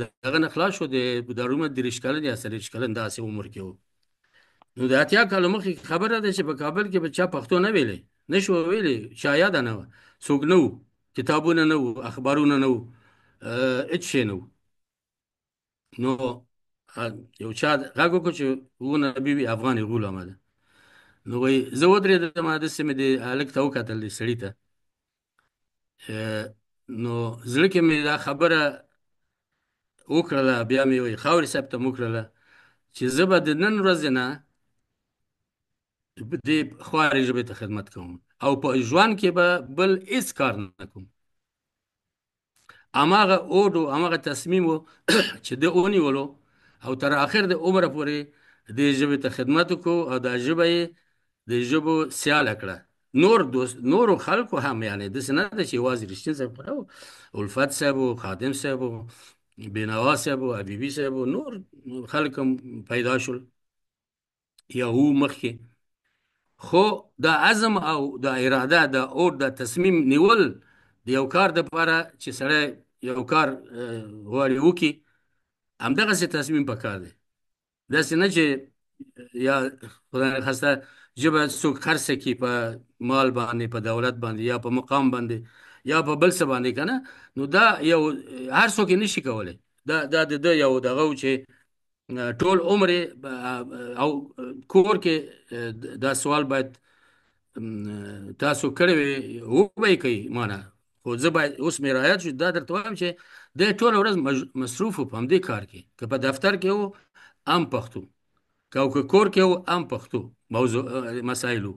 د هغه نه خلاص شو، د دارومه 30 کلن یا 40 کلن داسې عمر کې و. نو د 80 کالو مخکې خبره ده چې په کابل کې به چا پښتو نه ویلی، نه شو ویلی، شایده نه وه، څوک نه وو، کتابونه نه وو، اخبارونه نه وو، هېڅ شی نه وو. نو یو چا غږ وکړو چې اونه بیبي افغاني غلامه ده. نو وایي زه ودرېدم، داسې مې د هلک ته وکتل، د سړي ته. نو زړه کې مې دا خبره وکړله، بیا مې وایي خاورې صاحب ته مې وکړله چې زه به د نن ورځې نه دې خوارې ژبې ته خدمت کوم، او په ژوند کې به بل هېڅ کار نه کوم. هماغه اوډ و، هماغه تصمیم و چې ده ونیولو، او تر آخر د عمره پورې دې ژبې ته خدمت وکړو، او دا ژبه یې د ژبو سیاله کړه. نورو خلکو هم، یعنی داسې نه ده چې یوازې رښتین صاحب، الفت صاحب و، خادم صاحب و، بینوا صاحب و، حبیبي صاحب و، نور خلک هم پیدا شول یا و مخکې. خو دا عزم او دا اراده، دا اوډ، دا تصمیم نیول د یو کار دپاره چې سړی یو کار غواړي وکړي، همدغسې تصمیم پکار دی. داسې نه چې یا خدای نخواسته ژبه څوک خرڅه کړي په مال باندې، په دولت باندې، یا په مقام باندې، یا په بل څه باندې که نه. نو دا یو هر څوک یې نشي کولی. دا د ده یو دغه و چې ټول عمر او کور کې دا سوال باید تاسو کړی وی، وبه یې کوي مانه، خو زه باید اوس مې رعایت شو دا درته وایم چې د ټوله ورځ مصروف و په همدې کار کې که په دفتر کې و هم پښتو که کور کې و هم پښتو موضوع مسایلو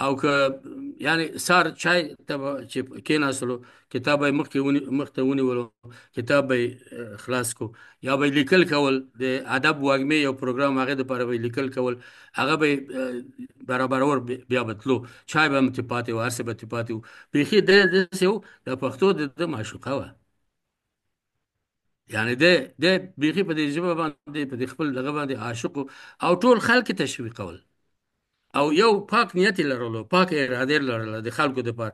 او که یعنی سار چای ته چې کېناستلو کتاب به مخته ونیولو کتاب به خلاص کو یا به لیکل کول د ادب واګمې یو پروګرام هغه د لپاره به لیکل کول هغه به برابرور بیا بتلو چای به متپاتې و هر څه به متپاتې و بیخي د پښتو د معشوقه وه یعنی د بیخي په دې ژبه باندې په دې خپل دغه باندې عاشق او ټول خلک تشویقول او یو پاک نیت لرلو پاک اراده لرله د خلکو د پاره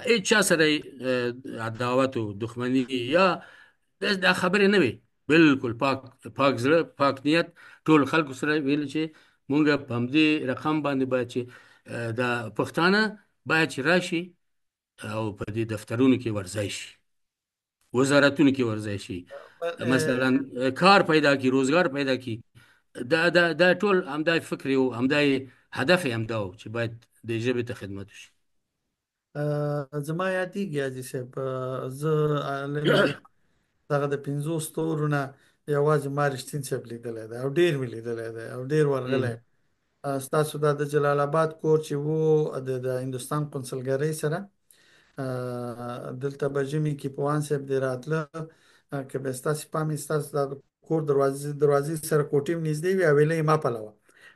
هیڅ چا سره عداوت او دښمنی یا دا خبرې نه وي بالکل پاک زړه پاک نیت ټول خلکو سره ویل چې مونږ په همدې رقم باندې باید چې د پښتانه باید چې راشي او په دې دفترونو کې ورځای شي وزارتونو کې ورځای شي مثلا کار پیدا کی روزګار پیدا کی دا ټول همدای فکر او همدای هدف یې همدا و چې باید د ژبې ته خدمت وشي زما یادېږي حاجي صاحب زه علم دغه د 50 ستورو نه یوازې ما رښتین صاحب لیدلی دی او ډېر مې لیدلی دی او ډېر ورغلی یم. ستاسو دا د جلال آباد کور چې وو د هندوستان قونسلګرۍ سره دلته به ژمي کې پوهاند صاحب دې راتله که به ستاسو پام وي ستاسو دا د کور دروازې سره کوټې هم نږدې وي حویله یې ما پلوه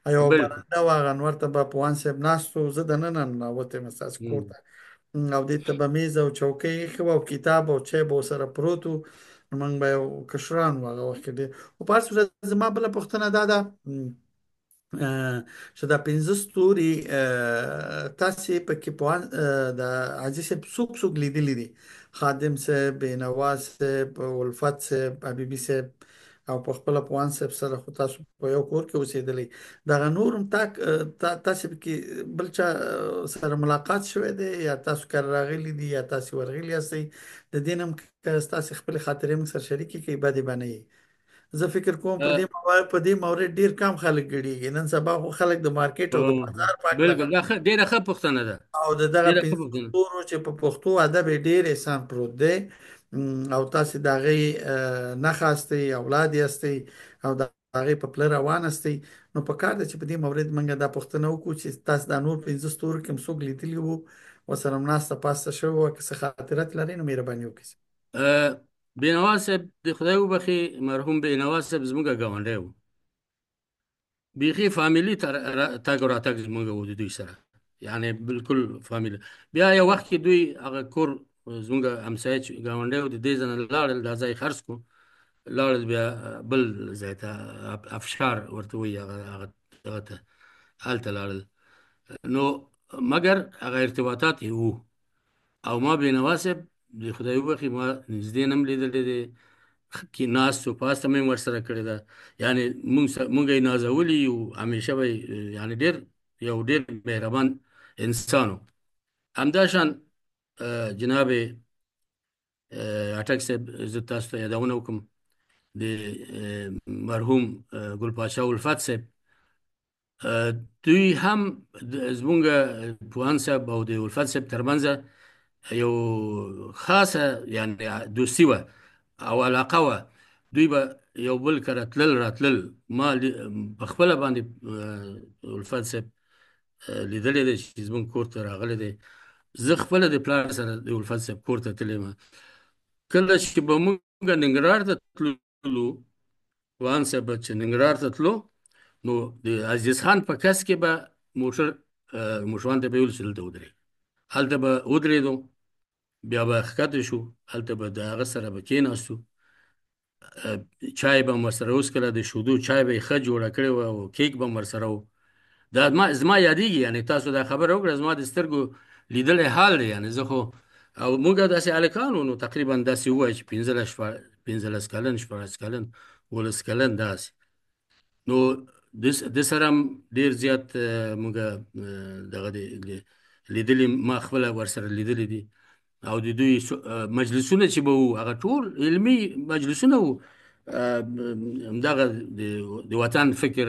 یوه بالکل برنډه وه هغه انور ته به پوهاند صاحب ناست و زه دننه ننوتم یم ستاسو کور ته او دې ته به میز او چوکۍ ایښې وه او کتاب او چای به ورسره پروت و موږ به یو کشران وو هغه وخت کې ډېر خو په هر صورت زما بله پوښتنه دا ده چې دا 15 ستوري تاسې پکې د حاجي صاحب څوک لیدلی دي خادم صاحب بینوا صاحب الفت صاحب حبیبي صاحب او په خپل پوهاند صاحب سره خو تاسو په یو کور کې اوسېدلی دغه نور هم تاسې پکې بل چا سره ملاقات شوی دی یا تاسو کله راغلي دي یا تاسې ورغلي یاستئ د دې نه هم که ستاسې خپلې خاطرې موږ سره شریکې کړئ بدې به نه وي زه فکر کوم په دې مورد ډیر کم خلک ګډیږي نن سبا خو خلک د مارکیټ او د بازار په اړه بالکل دا ډیره ښه پوښتنه ده او دغه ډیره ښه 15 پوښتنه ستورو چې په پښتو ادب یې ډیر احسان پروت دی او تاسو د هغې نه خاستئ اولاد یاستئ او د هغې په پله روان استئ نو په کار ده چې په دې مورد موږ دا پوښتنه وکړو چې تاسو دا نور 15 ستورو کې هم څوک لیدلي وو ورسره ناسته پاسته شوې وه که څه خاطرات لرئ نو مهرباني وکړئ بینوا صاحب د خدای وبخي مرحوم بینوا صاحب زموږ ګاونډی و بیخي فامیلی تګ راتګ زموږ و د دوی سره یعنی بالکل فامیلی بیا یو وخت کې دوی هغه کور زموږ همسایه چې ګاونډی و د دې ځای نه لاړل دا ځای خرڅ کړو لاړل بیا بل ځای ته افشار ورته وایي هغه ته هلته لاړل نو مګر هغه ارتباطات یې وو او ما بینوا صاحب د خدای وبخي ما نږدې نه م لیدلی دی کې ناست و پاسته مې ورسره کړې ده یعنی مونږ یې نازولي یو همیشه به یعنی یو ډېر مهربان انسان و همداشان جناب اټک صاحب زه تاسو ته یادونه وکړم د مرحوم ګل پاچا الفت صاحب دوی هم زمونږ پوهاند صاحب او د الفت صاحب ترمنځ یو خاصه یعنی دوستي وه او علاقه وه دوی به یو بل کره تلل راتلل ما په خپله باندې الفت صاحب لیدلی دی چې زمونږ کور ته راغلی دی زه خپله د پلار سره د الفت صاحب کور ته تللی یم کله چې به مونږ ننګرهار ته تللو پوهاند صاحب چې ننګرهار ته تلو نو د عزیز خان په کس کې به موټران ته به یې ویل چې دلته ودرېږه هلته به ودرېدو بیا به ښکته شو هلته به د هغه سره به کېناستو چای به هم ورسره وڅښله د شودو چای به یې ښه جوړه کړې وه او کیک به هم ورسره و دا زما یادېږي یعنی تاسو دا خبره وکړه زما د سترګو لیدلی حال دی یعنی زه خو او موږ داسې هلکان وو نو تقریبا داسې ووایه چې 15 کلن 14 کلن 15 کلن داسې نو د سره هم ډېر زیات موږ دغه لیدلي ما خپله ورسره لیدلي دي او د دوی مجلسونه چې به وو هغه ټول علمي مجلسونه وو همدغه د وطن فکر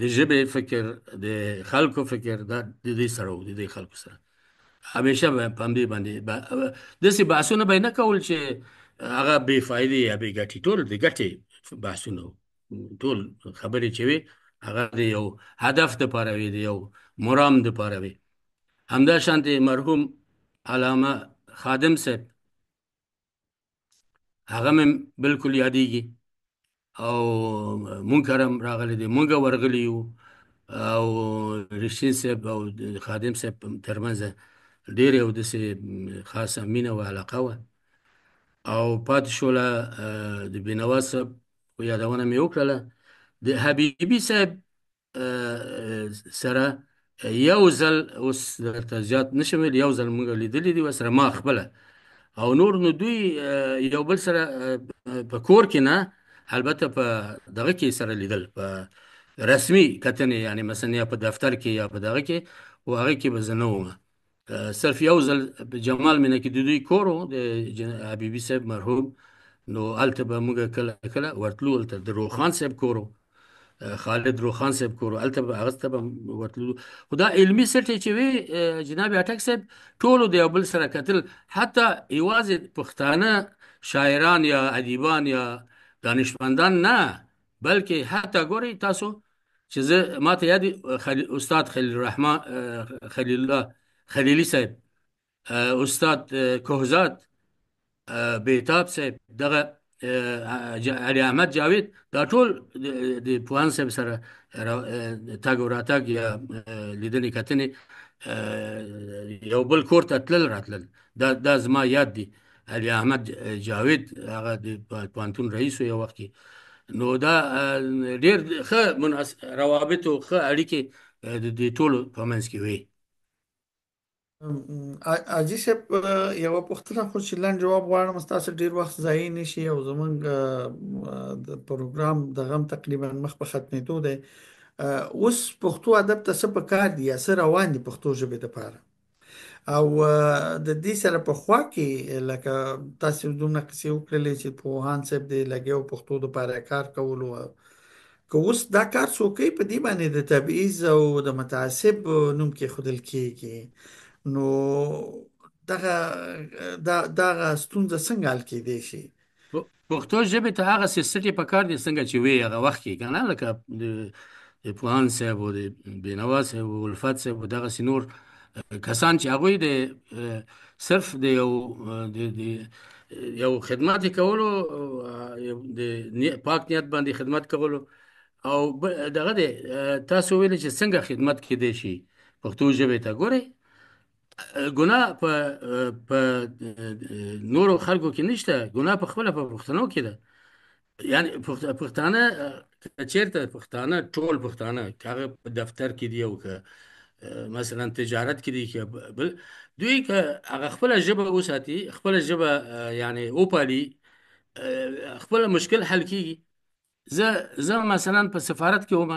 د ژبې فکر د خلکو فکر دا د دې سره وو د دې خلکو سره همیشه په همدې باندې داسې بحثونه به یې نه کول چې هغه بې فایدې یا بې ګټې، ټول د ګټې بحثونه وو. ټول خبرې چې وي هغه د یو هدف دپاره وي، د یو مرام دپاره وي. همداشانتې مرحوم علامه خادم صاحب، هغه مې بالکل یادېږي، او مونږ کره هم راغلی دی، مونږ ورغلي یو، او رشید صاحب او خادم صاحب ترمنځ ډېر یو داسې خاصه مینه و علاقه وه. او پاتې شوله د بېنوا صاحب یادونه مې وکړله، د حبیبي صاحب سره یو ځل، اوس درته زیات نشم ویلی، یو ځل موږ لیدلي دي ورسره ما خپله، او نور نو دوی یو بل سره په کور کې نه، البته په دغه کې سره لیدل، په رسمي کتنې، یعنی مثلا یا په دفتر کې یا په دغه کې، و هغه کې به زه نه وم. صرف یو ځل په جمال مینه کې د دوی کور و، د حبیبي صاحب مرحوم، نو هلته به موږ کله کله ورتلو، هلته د روخان صاحب کور و، خالد روخان صاحب کور و، هلته به هغه ته به ورتلو. خو دا علمي سټې چې وي جناب اټک صاحب، ټولو د یو بل سره کتل، حتی یوازې پښتانه شاعران یا ادیبان یا دانشمندان نه، بلکې حتی ګورئ تاسو چې زه ماته یاد استاد خلیل الرحمن، خلیل الله خلیلي صاحب، استاد کوهزاد، بهتاب صاحب، دغه علي احمد جاوید، دا ټول د پوهان صاحب سره تګ او راتګ یا لیدنې کتنې یو بل کور ته تلل راتلل. دا زما یاد دي. علي احمد جاوید هغه د پوهنتون رئیس و یو وخت کې. نو دا ډېر ښه روابط او ښه اړیکې د ټولو په منځ کې وي. اجي صاحب، یو پوښتنه خو چې لاندې جواب غواړم، تاسو ډیر وخت ضایع نشي، او زمونږ د پروګرام د غم تقریبا مخ په ختمېدو دی. اوس پښتو ادب ته څه پکار دي یا څه روان دي پښتو ژبې لپاره؟ او د دې سره په خوا کې لکه تاسو دومره قصې وکړلې چې پوهان صاحب دې لګیو پښتو لپاره کار کولو، که اوس دا کار څوک کوي په دې باندې د تبعیض او د متعصب نوم کې خودل کېږي، نو دغه دغه ستونزه څنګه حل کېدای شي؟ پښتو ژبې ته هغه سیستم په کار دي څنګه چې وی هغه وخت کې کنه، لکه د پوهان صاحب او د بینوا صاحب او الفت صاحب او دغه نور کسان چې هغه د صرف د یو خدمت کولو، د پاک نیت باندې خدمت کولو، او دغه تاسو ویل چې څنګه خدمت کېدای شي پښتو ژبې ته. ګورئ، ګناه په نورو خلکو کې نشته، ګناه په خپله په پښتنو کې ده. یعنی پښتانه که چېرته پښتانه، ټول پښتانه، که هغه په دفتر کې دي او که مثلا تجارت کې دي، که دوی که هغه خپله ژبه وساتي، خپله ژبه یعنی وپالي، خپل مشکل حل کېږي. زه مثلا په سفارت کې وم،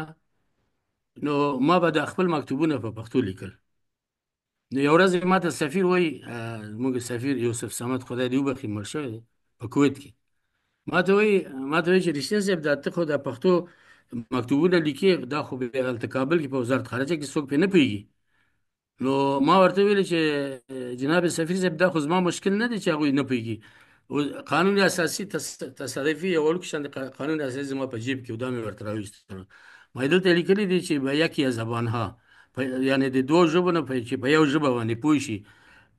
نو ما به د خپل مکتوبونه په پښتو لیکل. نو یو ورځ ما ته سفیر وایي، زموږ سفیر یوسف صمد، خدای دې وبخښي، مړ شوی دی په کویت کې، ما ته وایي چې رښتیا صاحب، دا ته خو د پښتو مکتوبونه لیکي، دا خو به هلته کابل کې په وزارت خارجه کې څوک پرې نه پوهېږي. نو ما ورته ویل چې جناب سفیر صاحب، دا خو زما مشکل نه دی چې هغوی نه پوهېږي. قانون اساسي تصادفي یو وړوکی شان قانون اساسي زما په جیب کې و، دا مې ورته راویستل. ما یې دلته لیکلي دي چې به یکی زبانها، یعنی د دوه ژبو نه چې په یو ژبه باندې پوه شي،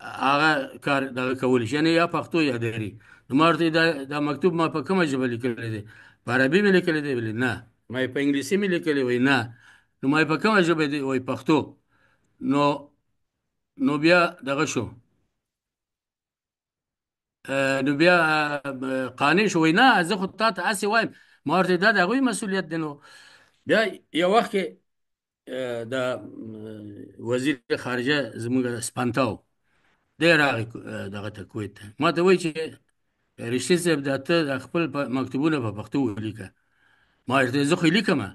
هغه کار دغه کولی شي، یعنی یا پښتو یا دري. نو ما ورته دا مکتوب ما په کومه ژبه لیکلی دی؟ په عربي مې لیکلی دی؟ ویلي نه. ما په انګلیسي مې لیکلی؟ وایي نه. نو ما په کومه ژبه دی؟ وایي پښتو. نو بیا دغه شو، نو بیا قانع شو. وایي نه، زه خو تا ته هسې وایم. ما ورته دا د هغوی مسؤلیت دی. نو بیا یو وخت کې د وزیر خارجه زموږ سپانتاو دی راغی دغه ته کویت ته، ما ته وایي چې رشید صاحب، دا ته خپل مکتوبونه په پښتو ولیکه. ما ورته زه خو یې لیکمه.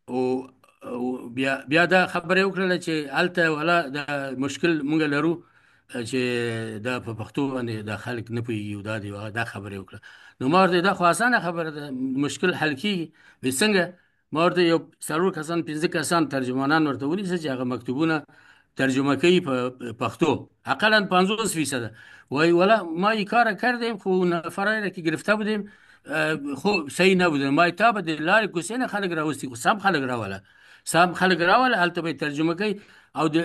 او بیا دا خبره وکړله چې هلته والا دا مشکل مونږ لرو چې دا په پښتو باندې دا خلک نه پوهېږي، او دا خبره وکړه. نو ما ورته دا خو اسانه خبره ده، مشکل حل کېږي. وایي څنګه؟ ما ورته یو 4 کسان 5 کسان ترجمانان ورته ونیسه چې هغه مکتوبونه ترجمه کوي په پښتو اقلا 50%. وای ولا ما این کار کردیم خو نفرایی را که گرفته بودیم خب صحیح نبودن ما تا به لار کوسین خلق راوستی خو سم خلق راولا سم خلق راولا البته به ترجمه کوي او د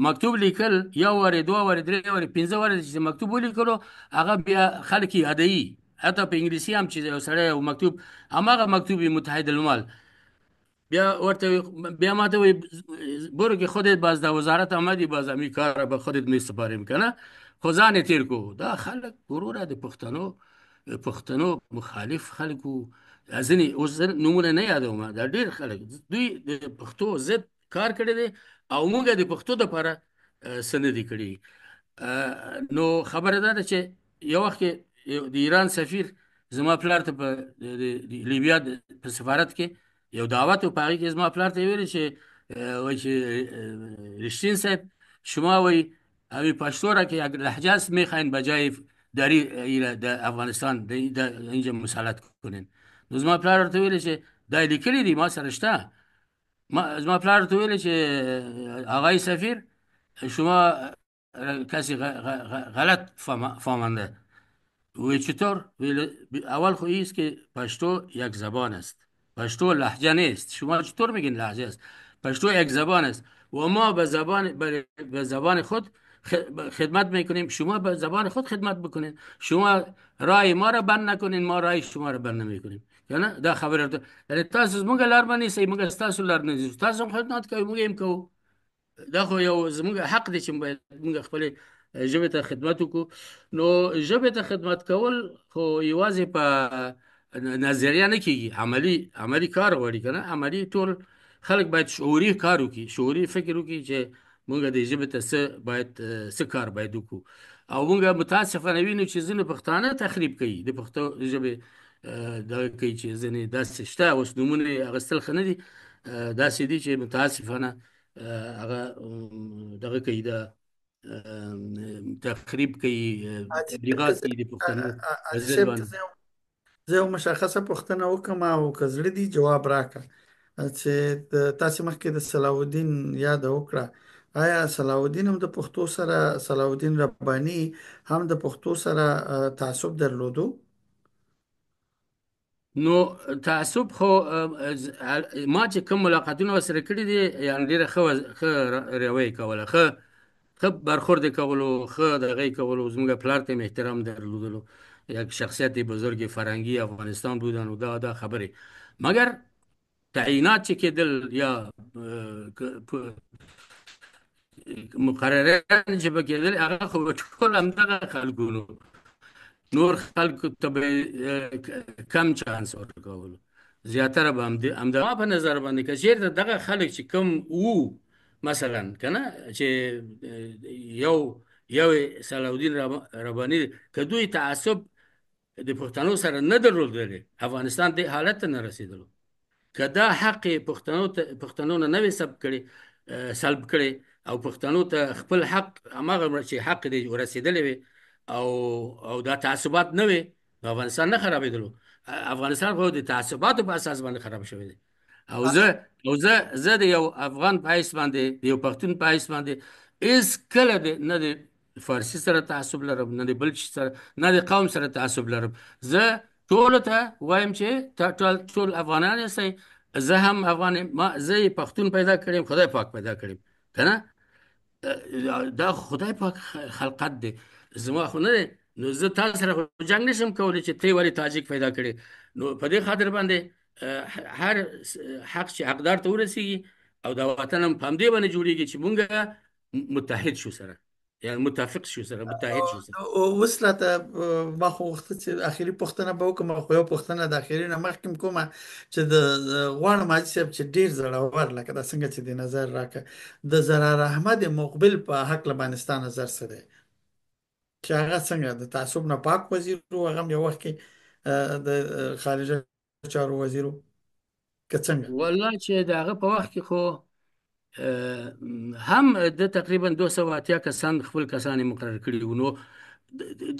مکتوب لیکل یو ور دوه ور درې ور پنځه ور چې مکتوب ولیکلو هغه بیا خلک یادوي حتی په انګلیسي هم چې یو سړی یو مکتوب هماغه مکتوب متحد الملل بیا ماته وی برو که خودت باز در وزارت آمدی باز امی کار به خودت می سپاریم کنه خزانه تیر کو دا خلق ګوره د پښتنو مخالف خلکو ځینې اوس نومونه نه یادوم دا ډېر خلک دوی د پښتو ضد کار کړی دی او موږ د پښتو دپاره څه نه دي کړي. نو خبره دا ده چې یو وخت کې د ایران سفیر زما پلار ته په لیبیا په سفارت کې یو دعوت و په هغې کې زما پلار ته یې ویلې چې وایي چې رشتین صاحب شما وایي همین پشتو را که یک لهجه است میخواین بجای در افغانستان اینجا مسلط کنین. نو زما پلار ورته ویلې چې دا لیکلي دي ما سره شته. زما پلار ورته ویلې چې آقای سفیر شما کسی غلط فهمنده. وی چطور؟ اول خو ایست که پشتو یک زبان است، پشتو لهجه نیست. شما چطور میگین لهجه است؟ پشتو یک زبان است و ما به زبان خود خدمت میکنیم، شما به زبان خود خدمت بکنین. شما رای ما را بند نکنین، ما رای شما را بند نمیکنیم. کنه دا خبره ده. یعنی تاسو زموږ لار باندې سي موږ تاسو لار نه دي، تاسو هم خدمت کوي موږ هم کوو. دا خو یو زموږ حق دی چې موږ خپل ژبې ته خدمت وکړو. نو ژبې ته خدمت کول خو یوازې په نظریه نه کیږي، عملی کار غواړي کنه. عملی ټول خلک باید شعوري کار وکړي، شعوري فکر وکړي چې موږ د ژبې ته څه کار باید وکړو. او موږ متاسفانه وینو چې ځینې پښتانه تخریب کوي د پښتو ژبې دغه کوي چې ځینې داسې شته اوس نومونه اخیستل ښه نه دي، داسې دي چې متاسفانه هغه دغه کوي د تخریب کوي، تبلیغات کوي د پښتنو په ضد باندې. زه یو مشخصه پوښتنه وکم او که زړه دي جواب راکړه چې تاسو مخکې د صلاح الدین یاد وکړه. آیا صلاح الدین هم د پښتو سره، صلاح الدین رباني هم د پښتو سره تعصب درلودو؟ نو تعصب خو ما چې کوم ملاقاتونه ورسره کړي دي یعنې ډېره ښه رویه کوله، ښه برخورد کولو، ښه دغه کولو. زموږ پلار ته احترام درلودلو، یک شخصیت بزرگ فرنگی افغانستان بودن و دا خبره. مگر تعیینات چې کېدل یا مقررات چې به کېدل هغه خو ټول همدغه خلکونو، نور خلکو ته به کم چانس ورکولو، زیاتره به همدغه. ما په نظر باندې که چېرته دغه خلک چې کم وو مثلا کنه چې یو صلاح الدین رباني که دوی تعصب د پښتنو سره نه درلودلی افغانستان دې حالت ته نه رسېدلو. که دا حق پښتنو نه وي سلب کړي او پښتنو ته خپل حق هماغه چې حق دې ورسېدلی وي او دا تعصبات نه وي نو افغانستان نه خرابېدلو. افغانستان خو د تعصباتو په اساس باندې خراب شوی دی. او زه د یو افغان په حیث باندې، د یو پښتون په حیث باندې هېڅ کله نه د فارسي سره تعصب لرم، نه د بل شي سره، نه د قوم سره تعصب لرم. زه ټولو ته وایم چې ټول افغانان یاستئ. زه هم افغان یم، زه یې پښتون پیدا کړم، خدای پاک پیدا کړم کنه. دا خدای پاک خلقت دی، زما خو نه دی. نو زه تاسو سره جنګ نشم کولی چې ته ولې تاجک پیدا کړې. نو په دې خاطر باندې هر حق چې حقدار ته ورسیږي او دا وطن هم په همدې باندې جوړیږي چې مونږ متحد شو سره، یعنی متفق شو سره، متحد شو سره. اوس راته ما خو وخت چې اخیری پوښتنه به وکړم، خو یو پوښتنه د اخیری نه مخکې کومه چې د غواړم حاجي صاحب چې ډېر زړور لکه دا څنګه چې د نظر راکړه د زرار احمد مقبل په حق باندې ستا نظر څه دی چې هغه څنګه د تعصب نه پاک وزیر و، هغه یو وخت کې د خارجه چارو وزیر و که څنګه؟ والله چې د هغه په وخت کې خو هم د تقریبا 280 کسان خپل کسان مقرر کړي وو. نو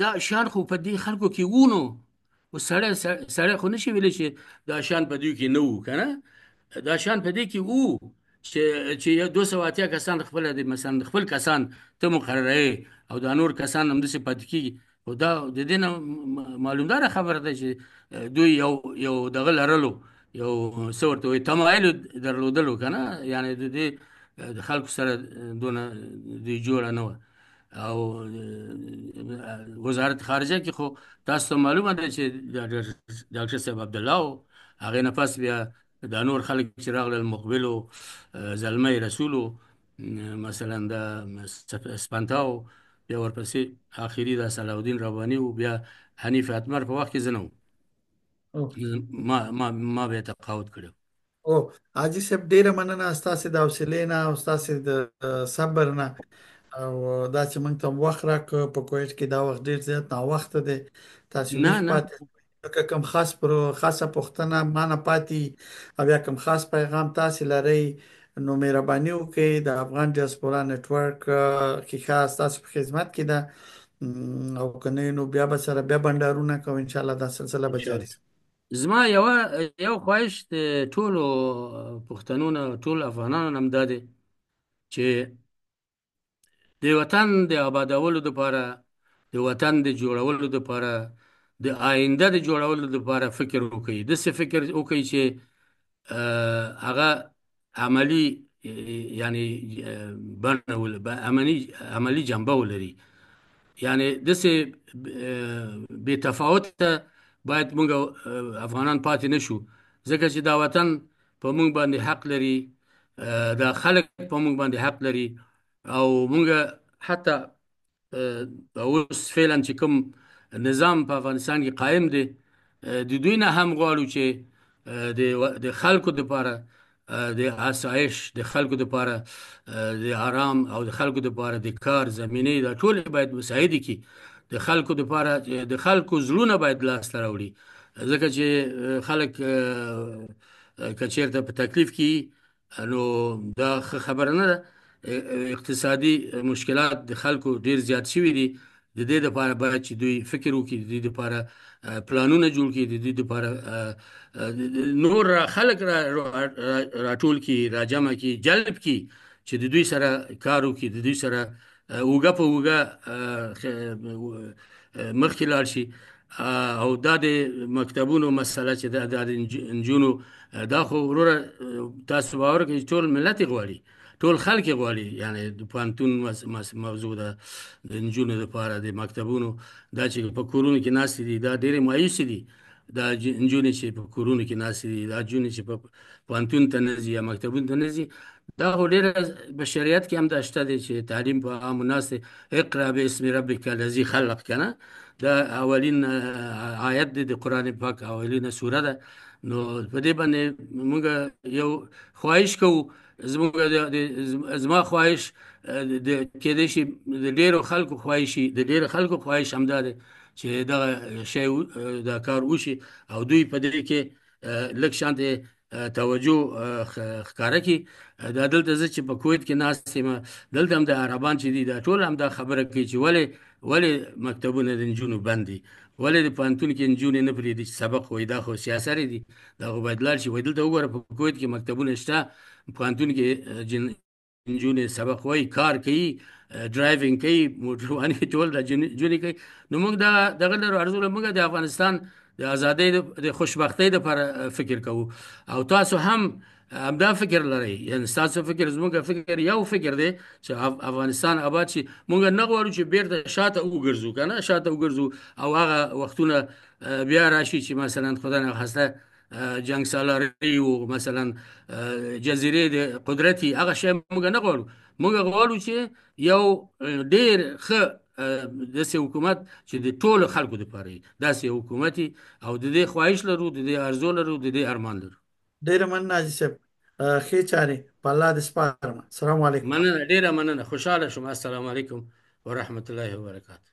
دا شان خو په دې خلکو کې وو. نو سړی خو نشي ویلی چې دا شان په دوی کې نه وو کنه. دا شان په دې کې وو چې یو 280 کسان خپل دي، مثلا خپل کسان ته مقرره او دا نور کسان هم د پاتې کیږي. او دا د دې نه معلومدار خبره ده چې دوی یو دغه لرلو، یو څه ورته وایي تمایل درلودلو کنه، یعنی د دې د خلکو سره دونه دوی جوړه نه وه. او وزارت خارجه کې خو تاسو ته معلومه ده چې ډاکټر صاحب عبدالله او هغې نه پس بیا دا نور خلک چې راغلل، مقبلو، زلمی رسولو، مثلا دا سپنتاو، بیا ورپسې آخري دا صلاح الدین رباني و، بیا حنیف اتمر په وخت کې زه نه وم. او ما به تقاعد کړی. او حاجي صاحب ډیره مننه ستاسو د حوصلې نه او ستاسو د صبر نه، او دا چې موږ ته وخت راکړ په کویټ کې. دا وخت ډیر زیات نا وخت دی، تاسو نه ویښ نه پاتې شوئ. که کوم خاصه پوښتنه ما نه پاتې او یا کوم خاص پیغام تاسو لرئ، نو مهرباني وکړئ. د افغان ډیاسپورا نتورک کې خاص تاسو په خدمت کې ده. او کنه نو بیا به سره بیا بندرونه کوو، ان شاء الله دا سلسله ان به شاء جاری الله. زما یو خواهش د ټولو پښتنو نه، ټولو افغانانو نه هم دا دی چې د وطن د آبادولو لپاره، د وطن د جوړولو لپاره، د آینده د جوړولو لپاره فکر وکړي. داسې فکر وکړي چې هغه عملی، یعنی بڼه عملی جنبه ولري. یعنی داسې بې تفاوته باید موږ افغانان پاتې نشو، ځکه چې دا وطن په موږ باندې حق لري، دا خلک په موږ باندې حق لري. او موږ حتی اوس فعلا چې کوم نظام په افغانستان کې قائم دی، د دوی نه هم غواړو چې د خلکو لپاره د آسایش، د خلکو لپاره د آرام، او د خلکو لپاره د کار زمینه دا ټول باید مساعده کی. د خلکو لپاره د خلکو زړونه باید لاس ته راوړي، ځکه چې خلک کچیرته په تکلیف کې نو دا خبره نه ده. اقتصادي مشکلات د خلکو ډیر زیات شوي دي. د دې لپاره باید چې دوی فکر وکړي، د دې لپاره پلانونه جوړ کړي، د دې لپاره نور خلک راټول کړي، راجمع کړي، جلب کړي، چې د دوی سره کار وکړي، د دوی سره اوږه په اوږه مخکې لاړ شي. او دا د مکتبونو مسله چې دا د نجونو، دا خو وروره تاسو باور کوئ ټول ملت غواړي، ټول خلک غواړي. یعنی د پوهنتون موضوع ده، د نجونو لپاره د مکتبونو، دا چې په کورونو کې ناستې دي دا ډېرې مایوسې دي. دا نجونې چې په کورونو کې ناستې دي، دا نجونې چې په پوهنتون ته نه ځي یا مکتبونو ته نه ځي، دا خو ډېره بشریت کې هم دا شته دی چې تعلیم په عامو ناست دی. اقرأ باسم ربک الذي خلق کنه، دا اولین آیت دی د قرآن پاک، اولینه سوره ده. نو په دې باندې موږ یو خواهش کوو. زما خواهش د کېدای شي د ډېرو خلکو خواهشي، د ډېرو خلکو خواهش همدا دی چې دغه شی دا کار وشي، او دوی په دې کې لږ شانته توجه ښکاره کړي. دا دلته زه چې په کویت کې ناست یم، دلته هم د عربان چې دي دا ټول هم دا خبره کوي چې ولې مکتبونه د نجونو بند دي، ولې د پوهنتون کې نجونې نه پرېږدي چې سبق وایي. دا خو سیاست دي، دا خو باید لاړ شي. وایي دلته وګوره په کویت کې مکتبونه شته، پوهنتون کې نجونې سبق وایي، کار کوي، ډرایوینګ کوي، موټرواني ټول دا نجونې کوي. نو موږ دغه لرو ارزو، موږ د افغانستان د ازادۍ د خوشبختۍ لپاره فکر کوو، او تاسو هم همدا فکر لرئ. یعنی تاسو فکر، زموږ فکر یو فکر دی چې افغانستان آباد شي. موږ نه غواړو چې بیرته شاته وګرځو کنه، شاته وګرځو او هغه وختونه بیا راشي چې مثلا خدای نخواسته جنگ سالاري او مثلا جزیره د قدرتي، هغه شی موږ نه غواړو. موږ غواړو چې یو ډیر ښه داسې حکومت چې د ټولو خلکو لپاره داسې حکومت، او د دې خواهش لرو، د دې ارزو لرو، د دې ارمان لرو. ډیره مننه حاجي صاحب. ښې چارې په الله دې سپارم. السلام علیکم. مننه، ډیره مننه، خوشاله شوم. السلام علیکم ورحمت الله وبرکاته.